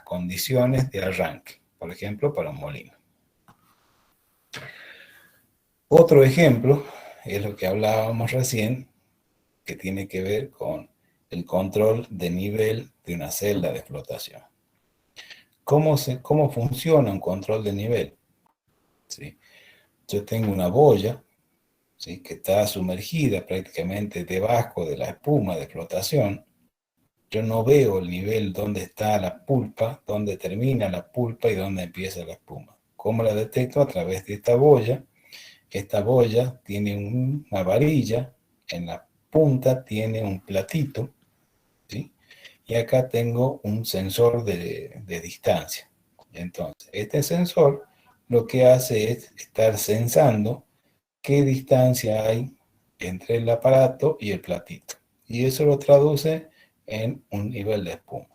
condiciones de arranque, por ejemplo, para un molino. Otro ejemplo es lo que hablábamos recién, que tiene que ver con el control de nivel de una celda de explotación. ¿Cómo funciona un control de nivel? ¿Sí? Yo tengo una boya, ¿sí?, que está sumergida prácticamente debajo de la espuma de flotación. Yo no veo el nivel donde está la pulpa, dónde termina la pulpa y dónde empieza la espuma. ¿Cómo la detecto? A través de esta boya. Esta boya tiene una varilla, en la punta tiene un platito, ¿sí?, y acá tengo un sensor de distancia. Entonces, este sensor lo que hace es estar sensando qué distancia hay entre el aparato y el platito. Y eso lo traduce en un nivel de espuma.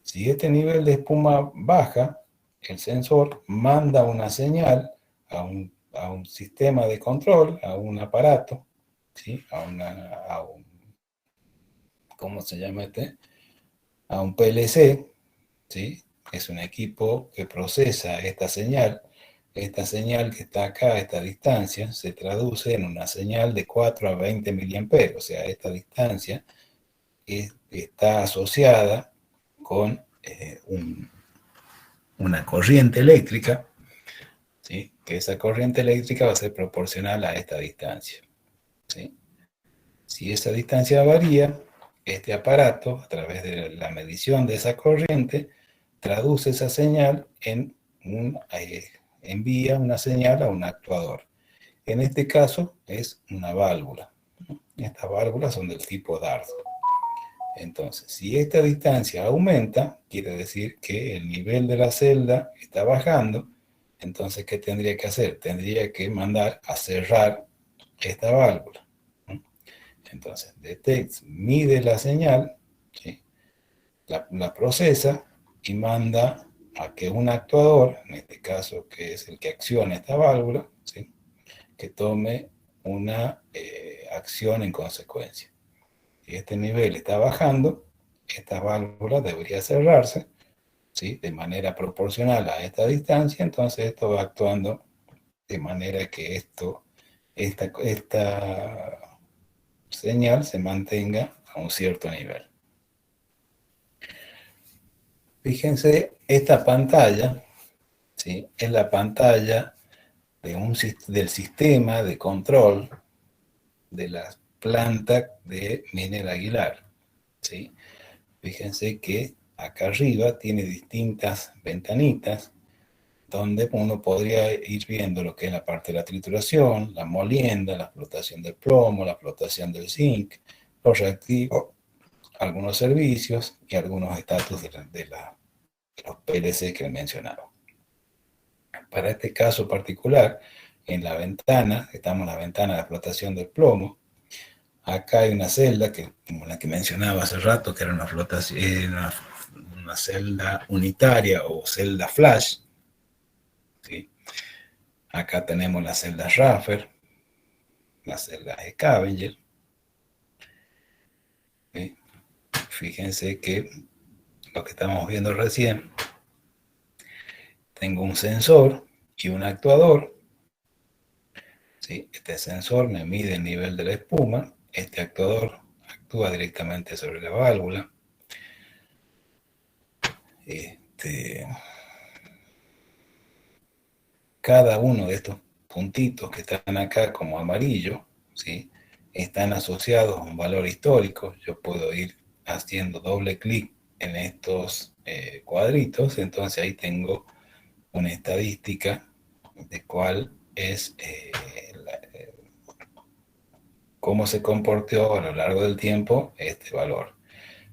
Si este nivel de espuma baja, el sensor manda una señal a un sistema de control, a un aparato, ¿sí?, ¿cómo se llama este? A un PLC, ¿sí? Es un equipo que procesa esta señal. Esta señal que está acá a esta distancia se traduce en una señal de 4 a 20 miliamperes. O sea, esta distancia está asociada con una corriente eléctrica, ¿sí?, que esa corriente eléctrica va a ser proporcional a esta distancia, ¿sí? Si esa distancia varía, este aparato, a través de la medición de esa corriente, traduce esa señal envía una señal a un actuador. En este caso es una válvula. Estas válvulas son del tipo dardo. Entonces, si esta distancia aumenta, quiere decir que el nivel de la celda está bajando. Entonces, ¿qué tendría que hacer? Tendría que mandar a cerrar esta válvula. Entonces, mide la señal, ¿sí?, la procesa y manda a que un actuador, en este caso que es el que acciona esta válvula, ¿sí?, que tome una acción en consecuencia. Si este nivel está bajando, esta válvula debería cerrarse, ¿sí?, de manera proporcional a esta distancia. Entonces esto va actuando de manera que esta señal se mantenga a un cierto nivel. Fíjense, esta pantalla, ¿sí?, es la pantalla del sistema de control de la planta de Minera Aguilar, ¿sí? Fíjense que acá arriba tiene distintas ventanitas donde uno podría ir viendo lo que es la parte de la trituración, la molienda, la explotación del plomo, la explotación del zinc, los reactivos, algunos servicios y algunos estatus de los PLC que he mencionado. Para este caso particular, en la ventana, estamos en la ventana de explotación del plomo. Acá hay una celda, como la que mencionaba hace rato, que era una celda unitaria o celda flash. ¿Sí? Acá tenemos las celdas Raffer, las celdas Scavenger. ¿Sí? Fíjense que lo que estamos viendo recién, tengo un sensor y un actuador. ¿Sí? Este sensor me mide el nivel de la espuma, este actuador actúa directamente sobre la válvula. Cada uno de estos puntitos que están acá como amarillo, ¿sí? Están asociados a un valor histórico. Yo puedo ir haciendo doble clic en estos cuadritos, entonces ahí tengo una estadística de cuál es cómo se comportó a lo largo del tiempo este valor.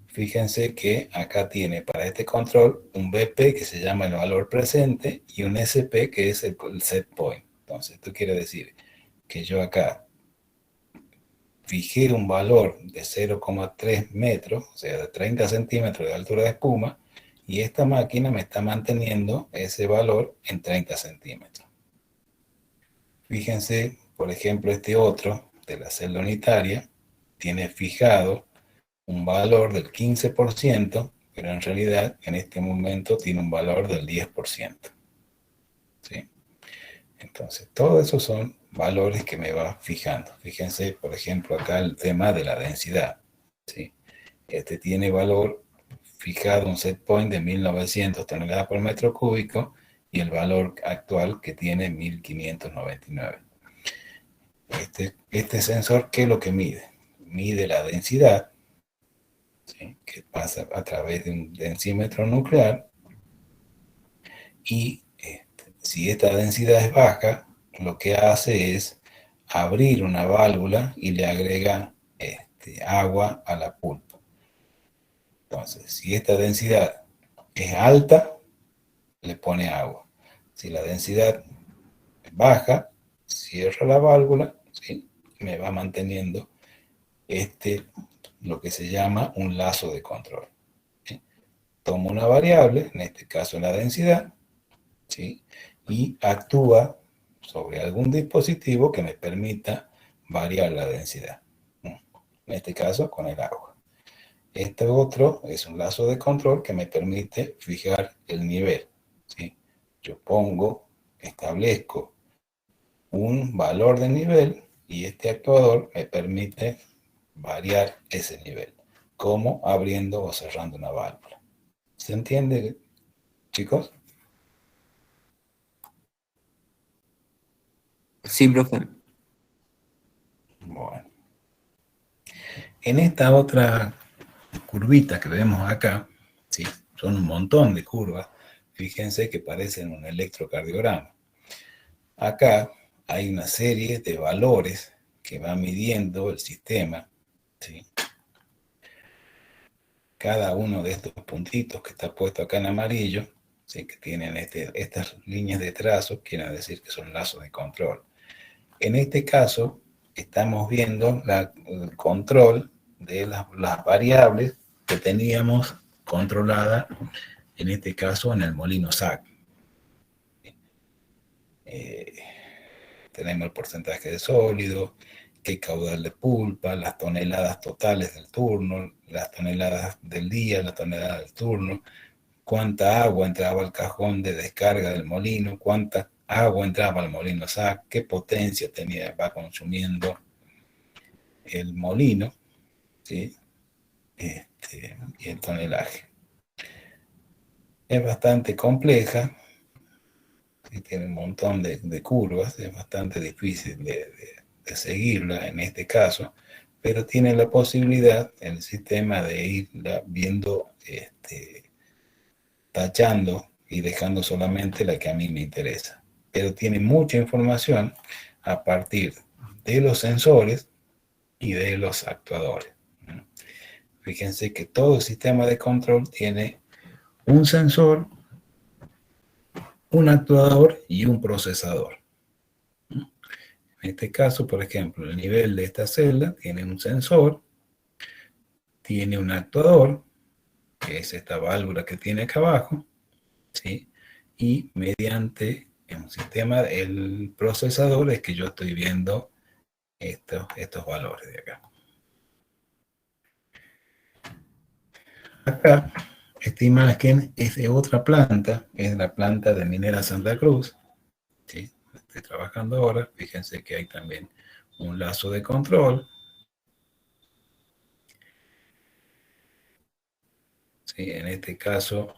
Fíjense que acá tiene para este control un BP que se llama el valor presente y un SP que es el set point. Entonces, esto quiere decir que yo acá fijé un valor de 0,3 metros, o sea, de 30 centímetros de altura de espuma, y esta máquina me está manteniendo ese valor en 30 centímetros. Fíjense, por ejemplo, este otro de la celda unitaria tiene fijado un valor del 15%, pero en realidad en este momento tiene un valor del 10%. ¿Sí? Entonces, todos esos son valores que me va fijando. Fíjense, por ejemplo, acá el tema de la densidad. ¿Sí? Este tiene valor fijado, un set point de 1900 toneladas por metro cúbico y el valor actual que tiene 1599. Este sensor, ¿qué es lo que mide? Mide la densidad, ¿sí? Que pasa a través de un densímetro nuclear, y si esta densidad es baja, lo que hace es abrir una válvula y le agrega agua a la pulpa. Entonces, si esta densidad es alta, le pone agua. Si la densidad es baja, cierra la válvula, ¿sí? Me va manteniendo lo que se llama un lazo de control. ¿Sí? Tomo una variable, en este caso la densidad, ¿sí? Y actúa sobre algún dispositivo que me permita variar la densidad. En este caso, con el agua. Este otro es un lazo de control que me permite fijar el nivel. ¿Sí? Yo establezco un valor de nivel y este actuador me permite variar ese nivel, como abriendo o cerrando una válvula. ¿Se entiende, chicos? Sí, profe. Bueno. En esta otra curvita que vemos acá, ¿sí? Son un montón de curvas, fíjense que parecen un electrocardiograma. Acá hay una serie de valores que va midiendo el sistema, ¿sí? Cada uno de estos puntitos que está puesto acá en amarillo, ¿sí? Que tienen estas líneas de trazo, quiere decir que son lazos de control. En este caso, estamos viendo el control de las variables que teníamos controladas, en este caso en el molino SAC. Tenemos el porcentaje de sólido, qué caudal de pulpa, las toneladas totales del turno, las toneladas del día, las toneladas del turno, cuánta agua entraba al cajón de descarga del molino, cuánta agua entraba al molino SAC, qué potencia va consumiendo el molino, ¿sí? Y el tonelaje. Es bastante compleja, ¿sí? Tiene un montón de curvas, es bastante difícil de seguirla en este caso, pero tiene la posibilidad el sistema de ir viendo, tachando y dejando solamente la que a mí me interesa. Pero tiene mucha información a partir de los sensores y de los actuadores. Fíjense que todo el sistema de control tiene un sensor, un actuador y un procesador. En este caso, por ejemplo, el nivel de esta celda tiene un sensor, tiene un actuador, que es esta válvula que tiene acá abajo, ¿sí? Y mediante un sistema, el procesador es que yo estoy viendo estos valores de acá. Acá, esta imagen es de otra planta, es la planta de Minera Santa Cruz, ¿sí? Estoy trabajando ahora, fíjense que hay también un lazo de control, ¿sí? En este caso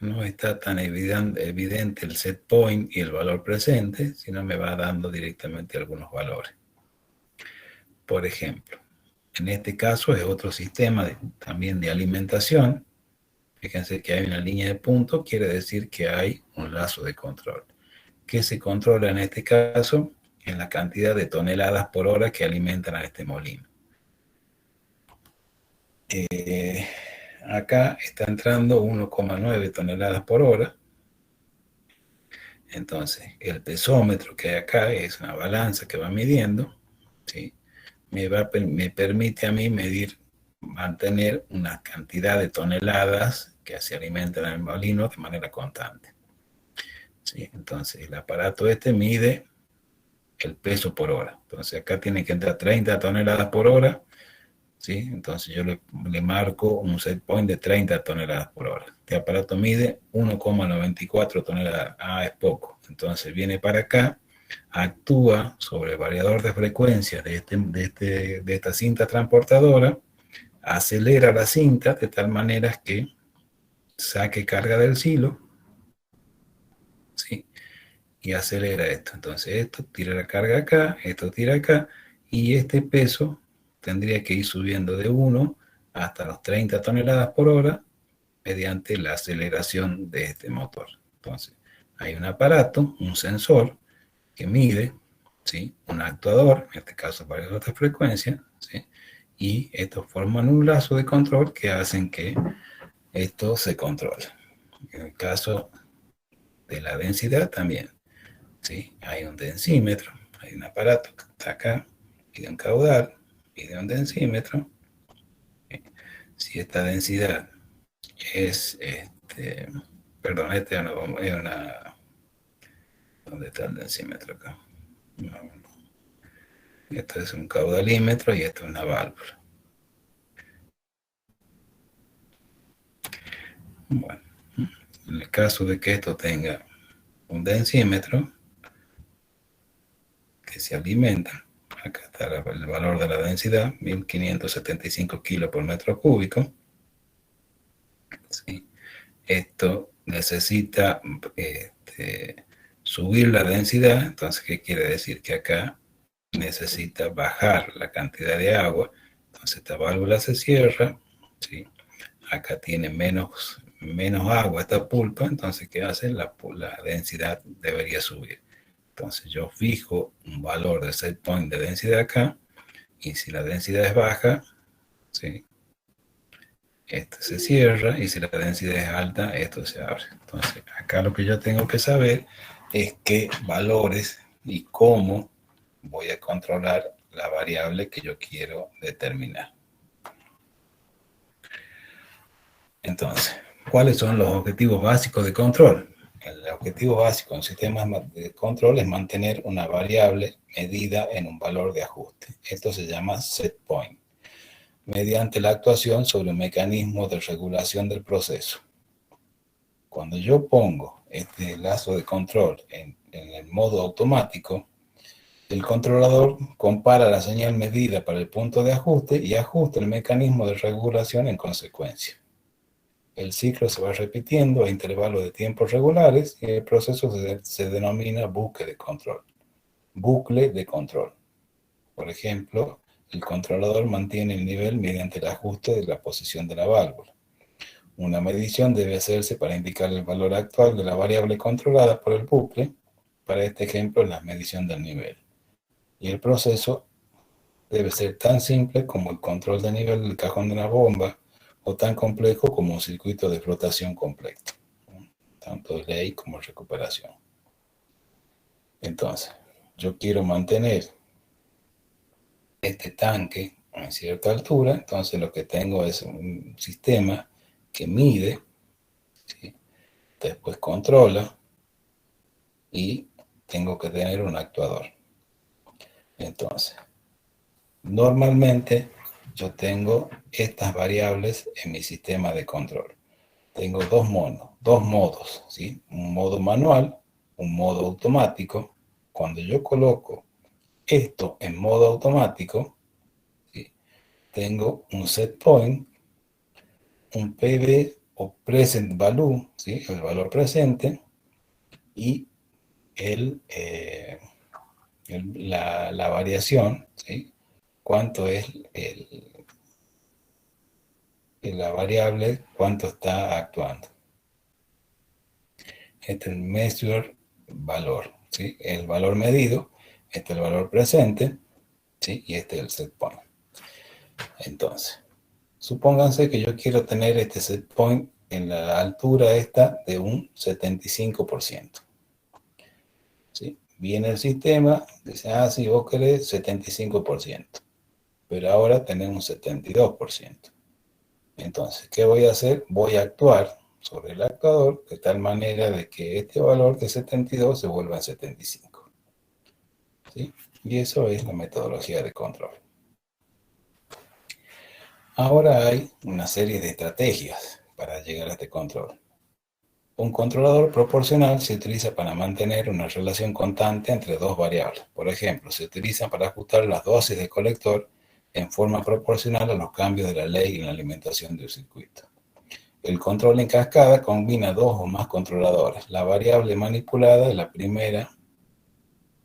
no está tan evidente el set point y el valor presente, sino me va dando directamente algunos valores. Por ejemplo, en este caso es otro sistema también de alimentación. Fíjense que hay una línea de punto, quiere decir que hay un lazo de control. ¿Qué se controla en este caso? En la cantidad de toneladas por hora que alimentan a este molino. Acá está entrando 1,9 toneladas por hora. Entonces, el pesómetro que hay acá es una balanza que va midiendo, ¿sí? Me permite a mí medir, mantener una cantidad de toneladas que se alimentan en el molino de manera constante. ¿Sí? Entonces, el aparato este mide el peso por hora. Entonces, acá tiene que entrar 30 toneladas por hora, ¿sí? Entonces, yo le marco un set point de 30 toneladas por hora. Este aparato mide 1,94 toneladas. Ah, es poco. Entonces, viene para acá, actúa sobre el variador de frecuencia de esta cinta transportadora, acelera la cinta de tal manera que saque carga del silo, ¿sí? Y acelera esto. Entonces esto tira la carga acá, esto tira acá, y este peso tendría que ir subiendo de 1 hasta los 30 toneladas por hora mediante la aceleración de este motor. Entonces hay un aparato, un sensor que mide, ¿sí? Un actuador, en este caso para otra frecuencia, ¿sí? Y estos forman un lazo de control que hacen que esto se controle. En el caso de la densidad también, ¿sí? Hay un densímetro, hay un aparato que está acá, mide un caudal, mide un densímetro. Si esta densidad es, perdón, es una, ¿dónde está el densímetro acá? No. Esto es un caudalímetro y esto es una válvula. Bueno, en el caso de que esto tenga un densímetro que se alimenta, acá está el valor de la densidad, 1575 kilos por metro cúbico. ¿Sí? Esto necesita subir la densidad, entonces, ¿qué quiere decir? Que acá necesita bajar la cantidad de agua, entonces esta válvula se cierra, ¿sí? Acá tiene menos agua esta pulpa, entonces ¿qué hace? La densidad debería subir. Entonces yo fijo un valor de set point de densidad acá, y si la densidad es baja, ¿sí? Esto se cierra, y si la densidad es alta, esto se abre. Entonces acá lo que yo tengo que saber es qué valores y cómo voy a controlar la variable que yo quiero determinar. Entonces, ¿cuáles son los objetivos básicos de control? El objetivo básico en sistemas de control es mantener una variable medida en un valor de ajuste. Esto se llama set point, mediante la actuación sobre un mecanismo de regulación del proceso. Cuando yo pongo este lazo de control en el modo automático, el controlador compara la señal medida para el punto de ajuste y ajusta el mecanismo de regulación en consecuencia. El ciclo se va repitiendo a intervalos de tiempo regulares y el proceso se denomina bucle de control. Bucle de control. Por ejemplo, el controlador mantiene el nivel mediante el ajuste de la posición de la válvula. Una medición debe hacerse para indicar el valor actual de la variable controlada por el bucle, para este ejemplo la medición del nivel. Y el proceso debe ser tan simple como el control de nivel del cajón de una bomba o tan complejo como un circuito de flotación completo, tanto de ley como recuperación. Entonces, yo quiero mantener este tanque a cierta altura, entonces lo que tengo es un sistema que mide, ¿sí? Después controla y tengo que tener un actuador. Entonces, normalmente yo tengo estas variables en mi sistema de control. Tengo dos modos, ¿sí? Un modo manual, un modo automático. Cuando yo coloco esto en modo automático, ¿sí? Tengo un set point, un PV o present value, ¿sí? El valor presente, y la variación, ¿sí? Cuánto es la variable, cuánto está actuando. Este es el measure valor, ¿sí? El valor medido, este es el valor presente, ¿sí? Y este es el set point. Entonces, supónganse que yo quiero tener este set point en la altura esta de un 75%. ¿Sí? Viene el sistema, dice, sí, vos querés 75%, pero ahora tenemos un 72%. Entonces, ¿qué voy a hacer? Voy a actuar sobre el actuador de tal manera de que este valor de 72 se vuelva en 75. ¿Sí? Y eso es la metodología de control. Ahora hay una serie de estrategias para llegar a este control. Un controlador proporcional se utiliza para mantener una relación constante entre dos variables. Por ejemplo, se utiliza para ajustar las dosis de colector en forma proporcional a los cambios de la ley en la alimentación del circuito. El control en cascada combina dos o más controladores. La variable manipulada, la primera,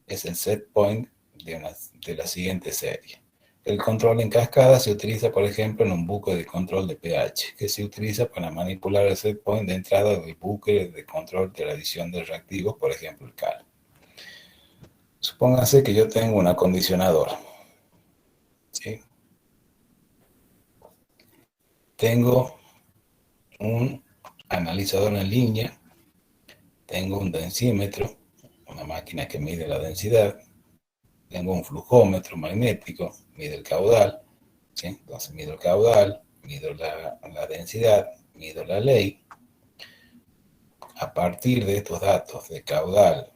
es el set point de la siguiente serie. El control en cascada se utiliza, por ejemplo, en un bucle de control de pH, que se utiliza para manipular el set point de entrada del bucle de control de la adición de reactivos, por ejemplo, el cal. Supónganse que yo tengo un acondicionador, ¿sí? Tengo un analizador en línea, tengo un densímetro, una máquina que mide la densidad, tengo un flujómetro magnético, mide el caudal, ¿sí? Entonces mido el caudal, mido la densidad, mido la ley. A partir de estos datos de caudal,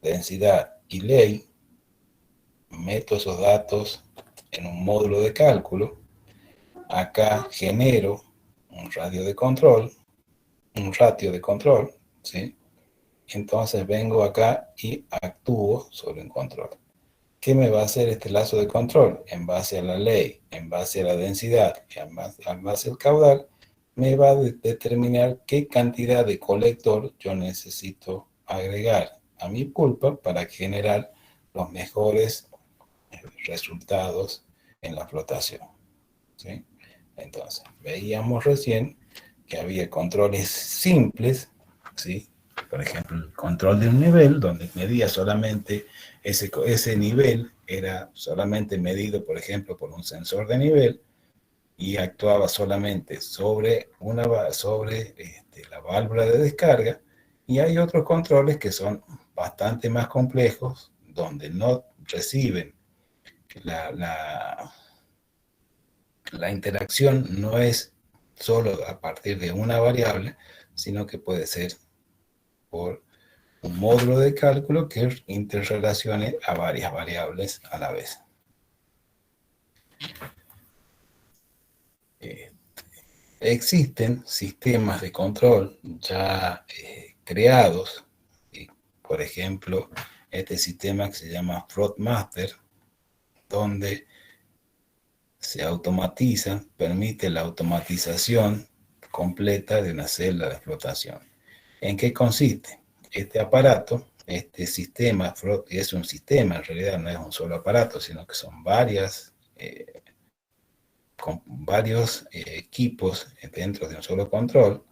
densidad y ley, meto esos datos en un módulo de cálculo. Acá genero un ratio de control, ¿sí? Entonces vengo acá y actúo sobre un control. ¿Qué me va a hacer este lazo de control? En base a la ley, en base a la densidad y en base al caudal, me va a determinar qué cantidad de colector yo necesito agregar a mi pulpa para generar los mejores resultados en la flotación, ¿sí? Entonces, veíamos recién que había controles simples, ¿sí? Por ejemplo, el control de un nivel, donde medía solamente ese nivel, era solamente medido, por ejemplo, por un sensor de nivel, y actuaba solamente sobre la válvula de descarga. Y hay otros controles que son bastante más complejos, donde no reciben la interacción, no es solo a partir de una variable, sino que puede ser por un módulo de cálculo que interrelacione a varias variables a la vez. Existen sistemas de control ya creados, y, por ejemplo, este sistema que se llama Floatmaster, donde se automatiza, permite la automatización completa de una celda de flotación. ¿En qué consiste? Este aparato, este sistema, es un sistema, en realidad no es un solo aparato, sino que son varias con varios equipos dentro de un solo control,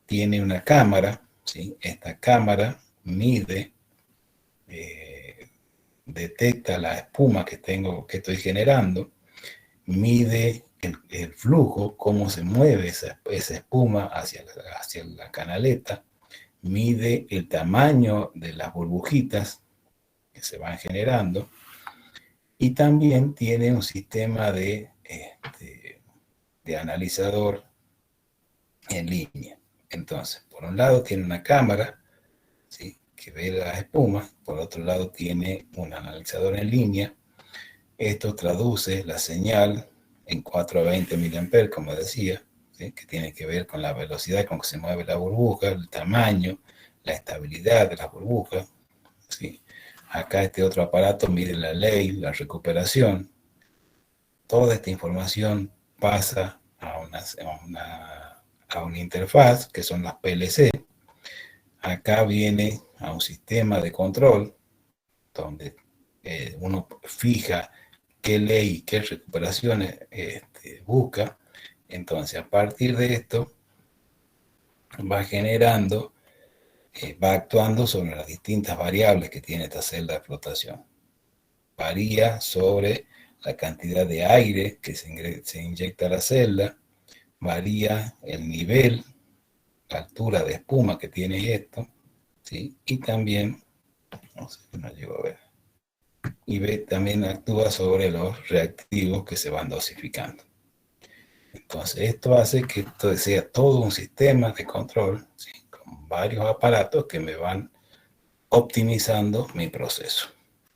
tiene una cámara, ¿sí? Esta cámara mide, detecta la espuma que estoy generando, mide el flujo, cómo se mueve esa espuma hacia la canaleta, mide el tamaño de las burbujitas que se van generando, y también tiene un sistema de analizador en línea. Entonces, por un lado tiene una cámara, ¿sí?, que ve las espumas, por otro lado tiene un analizador en línea. Esto traduce la señal en 4 a 20 mA, como decía, ¿sí?, que tiene que ver con la velocidad con que se mueve la burbuja, el tamaño, la estabilidad de la burbuja, ¿sí? Acá este otro aparato mide la ley, la recuperación. Toda esta información pasa a una interfaz, que son las PLC. Acá viene a un sistema de control, donde uno fija qué ley, qué recuperaciones busca. Entonces, a partir de esto, va generando, va actuando sobre las distintas variables que tiene esta celda de flotación. Varía sobre la cantidad de aire que se inyecta a la celda, varía el nivel, la altura de espuma que tiene esto, ¿sí? Y también, no sé si no llego a ver, también actúa sobre los reactivos que se van dosificando. Entonces, esto hace que esto sea todo un sistema de control, ¿sí?, con varios aparatos que me van optimizando mi proceso.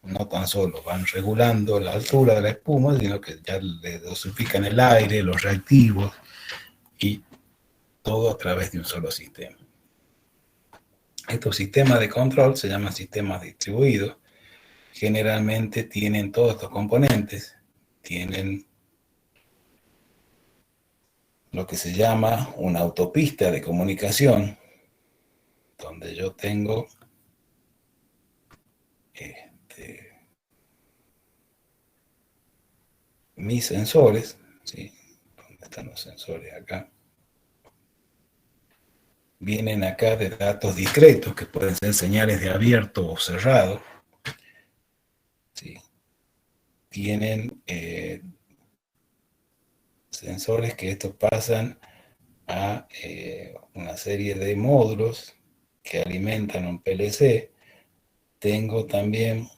No tan solo van regulando la altura de la espuma, sino que ya le dosifican el aire, los reactivos, y todo a través de un solo sistema. Estos sistemas de control se llaman sistemas distribuidos. Generalmente tienen todos estos componentes, tienen lo que se llama una autopista de comunicación, donde yo tengo mis sensores, ¿sí? ¿Dónde están los sensores? Acá. Vienen acá de datos discretos, que pueden ser señales de abierto o cerrado, ¿sí? Tienen sensores que estos pasan a una serie de módulos que alimentan un PLC. Tengo también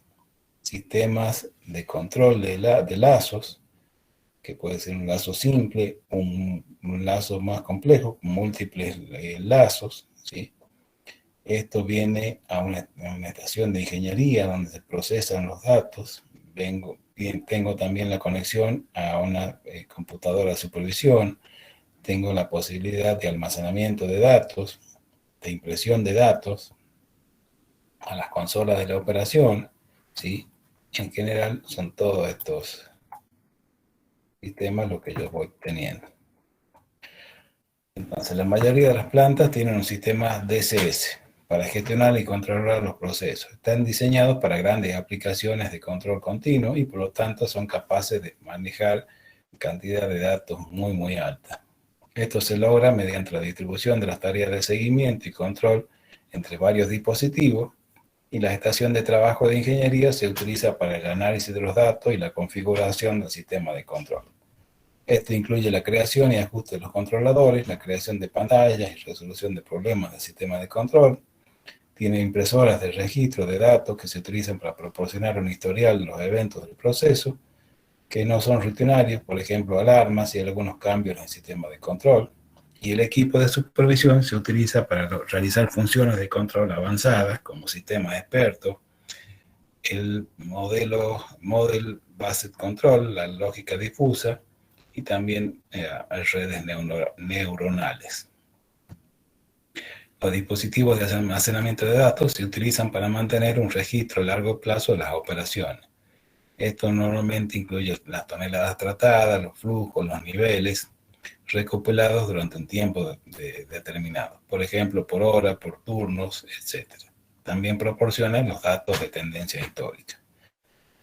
sistemas de control de lazos, que puede ser un lazo simple, un lazo más complejo, múltiples lazos, ¿sí? Esto viene a una estación de ingeniería donde se procesan los datos. Tengo también la conexión a una computadora de supervisión. Tengo la posibilidad de almacenamiento de datos, de impresión de datos, a las consolas de la operación, ¿sí? En general son todos estos sistemas lo que yo voy teniendo. Entonces, la mayoría de las plantas tienen un sistema DCS para gestionar y controlar los procesos. Están diseñados para grandes aplicaciones de control continuo y por lo tanto son capaces de manejar cantidad de datos muy, muy alta. Esto se logra mediante la distribución de las tareas de seguimiento y control entre varios dispositivos, y la estación de trabajo de ingeniería se utiliza para el análisis de los datos y la configuración del sistema de control. Esto incluye la creación y ajuste de los controladores, la creación de pantallas y resolución de problemas del sistema de control. Tiene impresoras de registro de datos que se utilizan para proporcionar un historial de los eventos del proceso, que no son rutinarios, por ejemplo, alarmas y algunos cambios en el sistema de control. Y el equipo de supervisión se utiliza para realizar funciones de control avanzadas, como sistemas expertos, el Model Based Control, la lógica difusa, y también redes neuronales. Los dispositivos de almacenamiento de datos se utilizan para mantener un registro a largo plazo de las operaciones. Esto normalmente incluye las toneladas tratadas, los flujos, los niveles, recopilados durante un tiempo determinado, por ejemplo, por hora, por turnos, etc. También proporcionan los datos de tendencia histórica.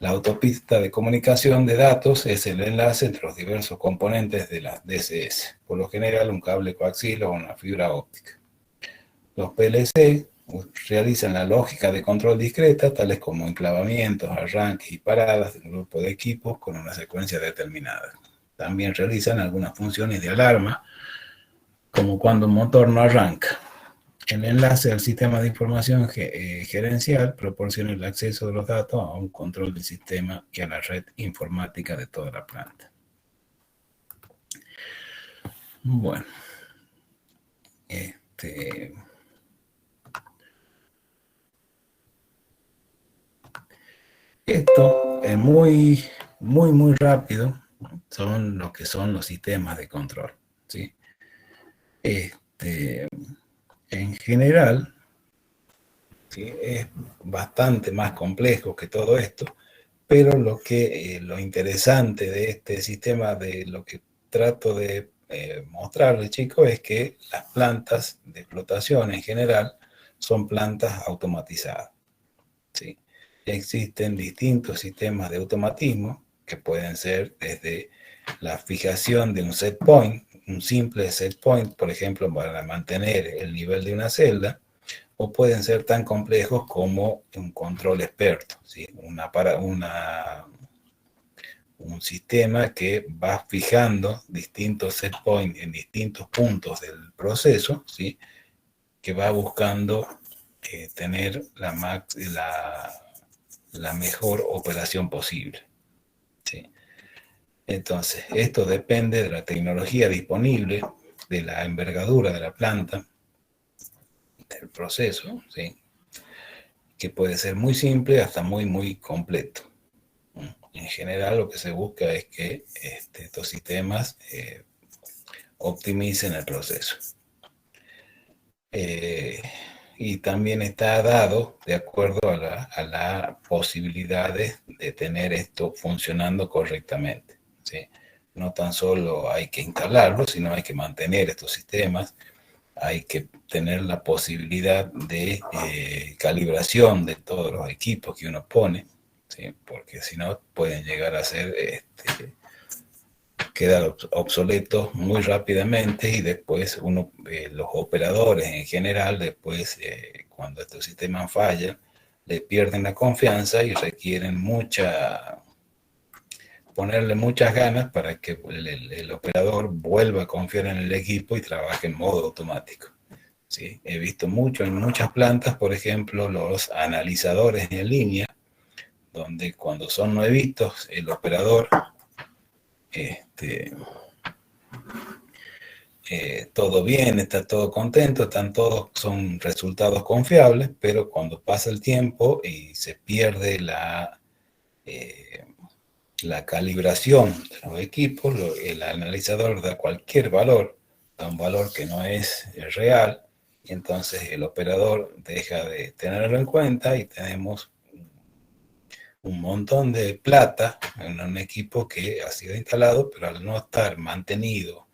La autopista de comunicación de datos es el enlace entre los diversos componentes de la DSS, por lo general un cable coaxial o una fibra óptica. Los PLC realizan la lógica de control discreta, tales como enclavamientos, arranques y paradas de un grupo de equipos con una secuencia determinada. También realizan algunas funciones de alarma, como cuando un motor no arranca. El enlace al sistema de información gerencial proporciona el acceso de los datos a un control del sistema y a la red informática de toda la planta. Bueno, esto es muy rápido, son lo que son los sistemas de control, ¿sí? En general, ¿sí? Es bastante más complejo que todo esto, pero lo interesante de este sistema, de lo que trato de mostrarles, chicos, es que las plantas de explotación en general son plantas automatizadas, ¿sí? Existen distintos sistemas de automatismo que pueden ser desde la fijación de un set point, un simple set point, por ejemplo, para mantener el nivel de una celda, o pueden ser tan complejos como un control experto, ¿sí? Un sistema que va fijando distintos set points en distintos puntos del proceso, ¿sí? Que va buscando tener la mejor operación posible, ¿sí? Entonces, esto depende de la tecnología disponible, de la envergadura de la planta, del proceso, ¿sí? Que puede ser muy simple hasta muy completo. En general, lo que se busca es que estos sistemas optimicen el proceso. Y también está dado de acuerdo a la posibilidad de tener esto funcionando correctamente, ¿sí? No tan solo hay que instalarlo, sino hay que mantener estos sistemas, hay que tener la posibilidad de calibración de todos los equipos que uno pone, ¿sí? Porque si no pueden llegar a ser quedar obsoletos muy rápidamente y después los operadores en general, después cuando estos sistemas fallan, le pierden la confianza y requieren ponerle muchas ganas para que el operador vuelva a confiar en el equipo y trabaje en modo automático, ¿sí? He visto mucho en muchas plantas, por ejemplo, los analizadores en línea, donde cuando son nuevitos, el operador todo bien, está todo contento, son resultados confiables, pero cuando pasa el tiempo y se pierde la calibración de los equipos, el analizador da cualquier valor, da un valor que no es real, y entonces el operador deja de tenerlo en cuenta y tenemos un montón de plata en un equipo que ha sido instalado, pero al no estar mantenido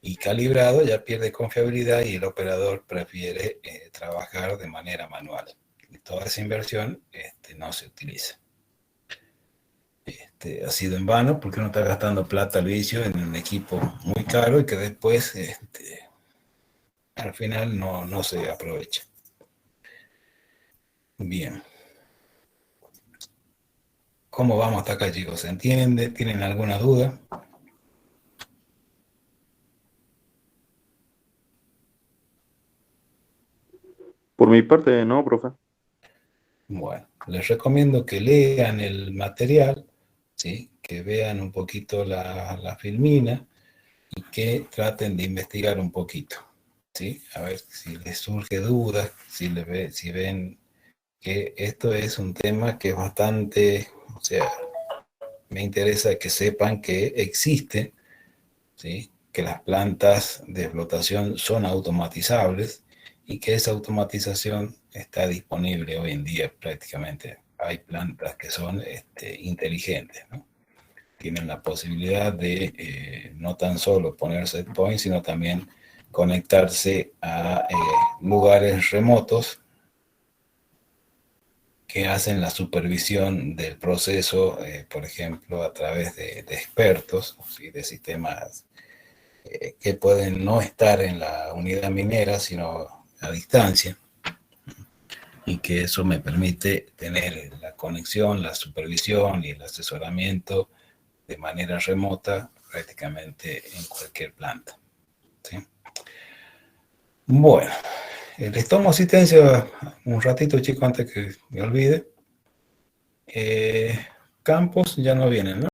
y calibrado ya pierde confiabilidad y el operador prefiere trabajar de manera manual. Y toda esa inversión no se utiliza. Ha sido en vano porque uno está gastando plata al vicio en un equipo muy caro y que después al final no se aprovecha. Bien. ¿Cómo vamos hasta acá, chicos? ¿Se entiende? ¿Tienen alguna duda? Por mi parte, no, profe. Bueno, les recomiendo que lean el material, ¿sí? Que vean un poquito la filmina y que traten de investigar un poquito, ¿sí? A ver si les surge dudas, si ven que esto es un tema que es bastante, o sea, me interesa que sepan que existe, ¿sí? Que las plantas de explotación son automatizables y que esa automatización está disponible hoy en día prácticamente. Hay plantas que son inteligentes, ¿no? Tienen la posibilidad de no tan solo poner set points, sino también conectarse a lugares remotos que hacen la supervisión del proceso, por ejemplo, a través de expertos, ¿sí? De sistemas que pueden no estar en la unidad minera, sino a distancia, y que eso me permite tener la conexión, la supervisión y el asesoramiento de manera remota prácticamente en cualquier planta, ¿sí? Bueno, les tomo asistencia un ratito, chicos, antes que me olvide. Campos ya no vienen, ¿no?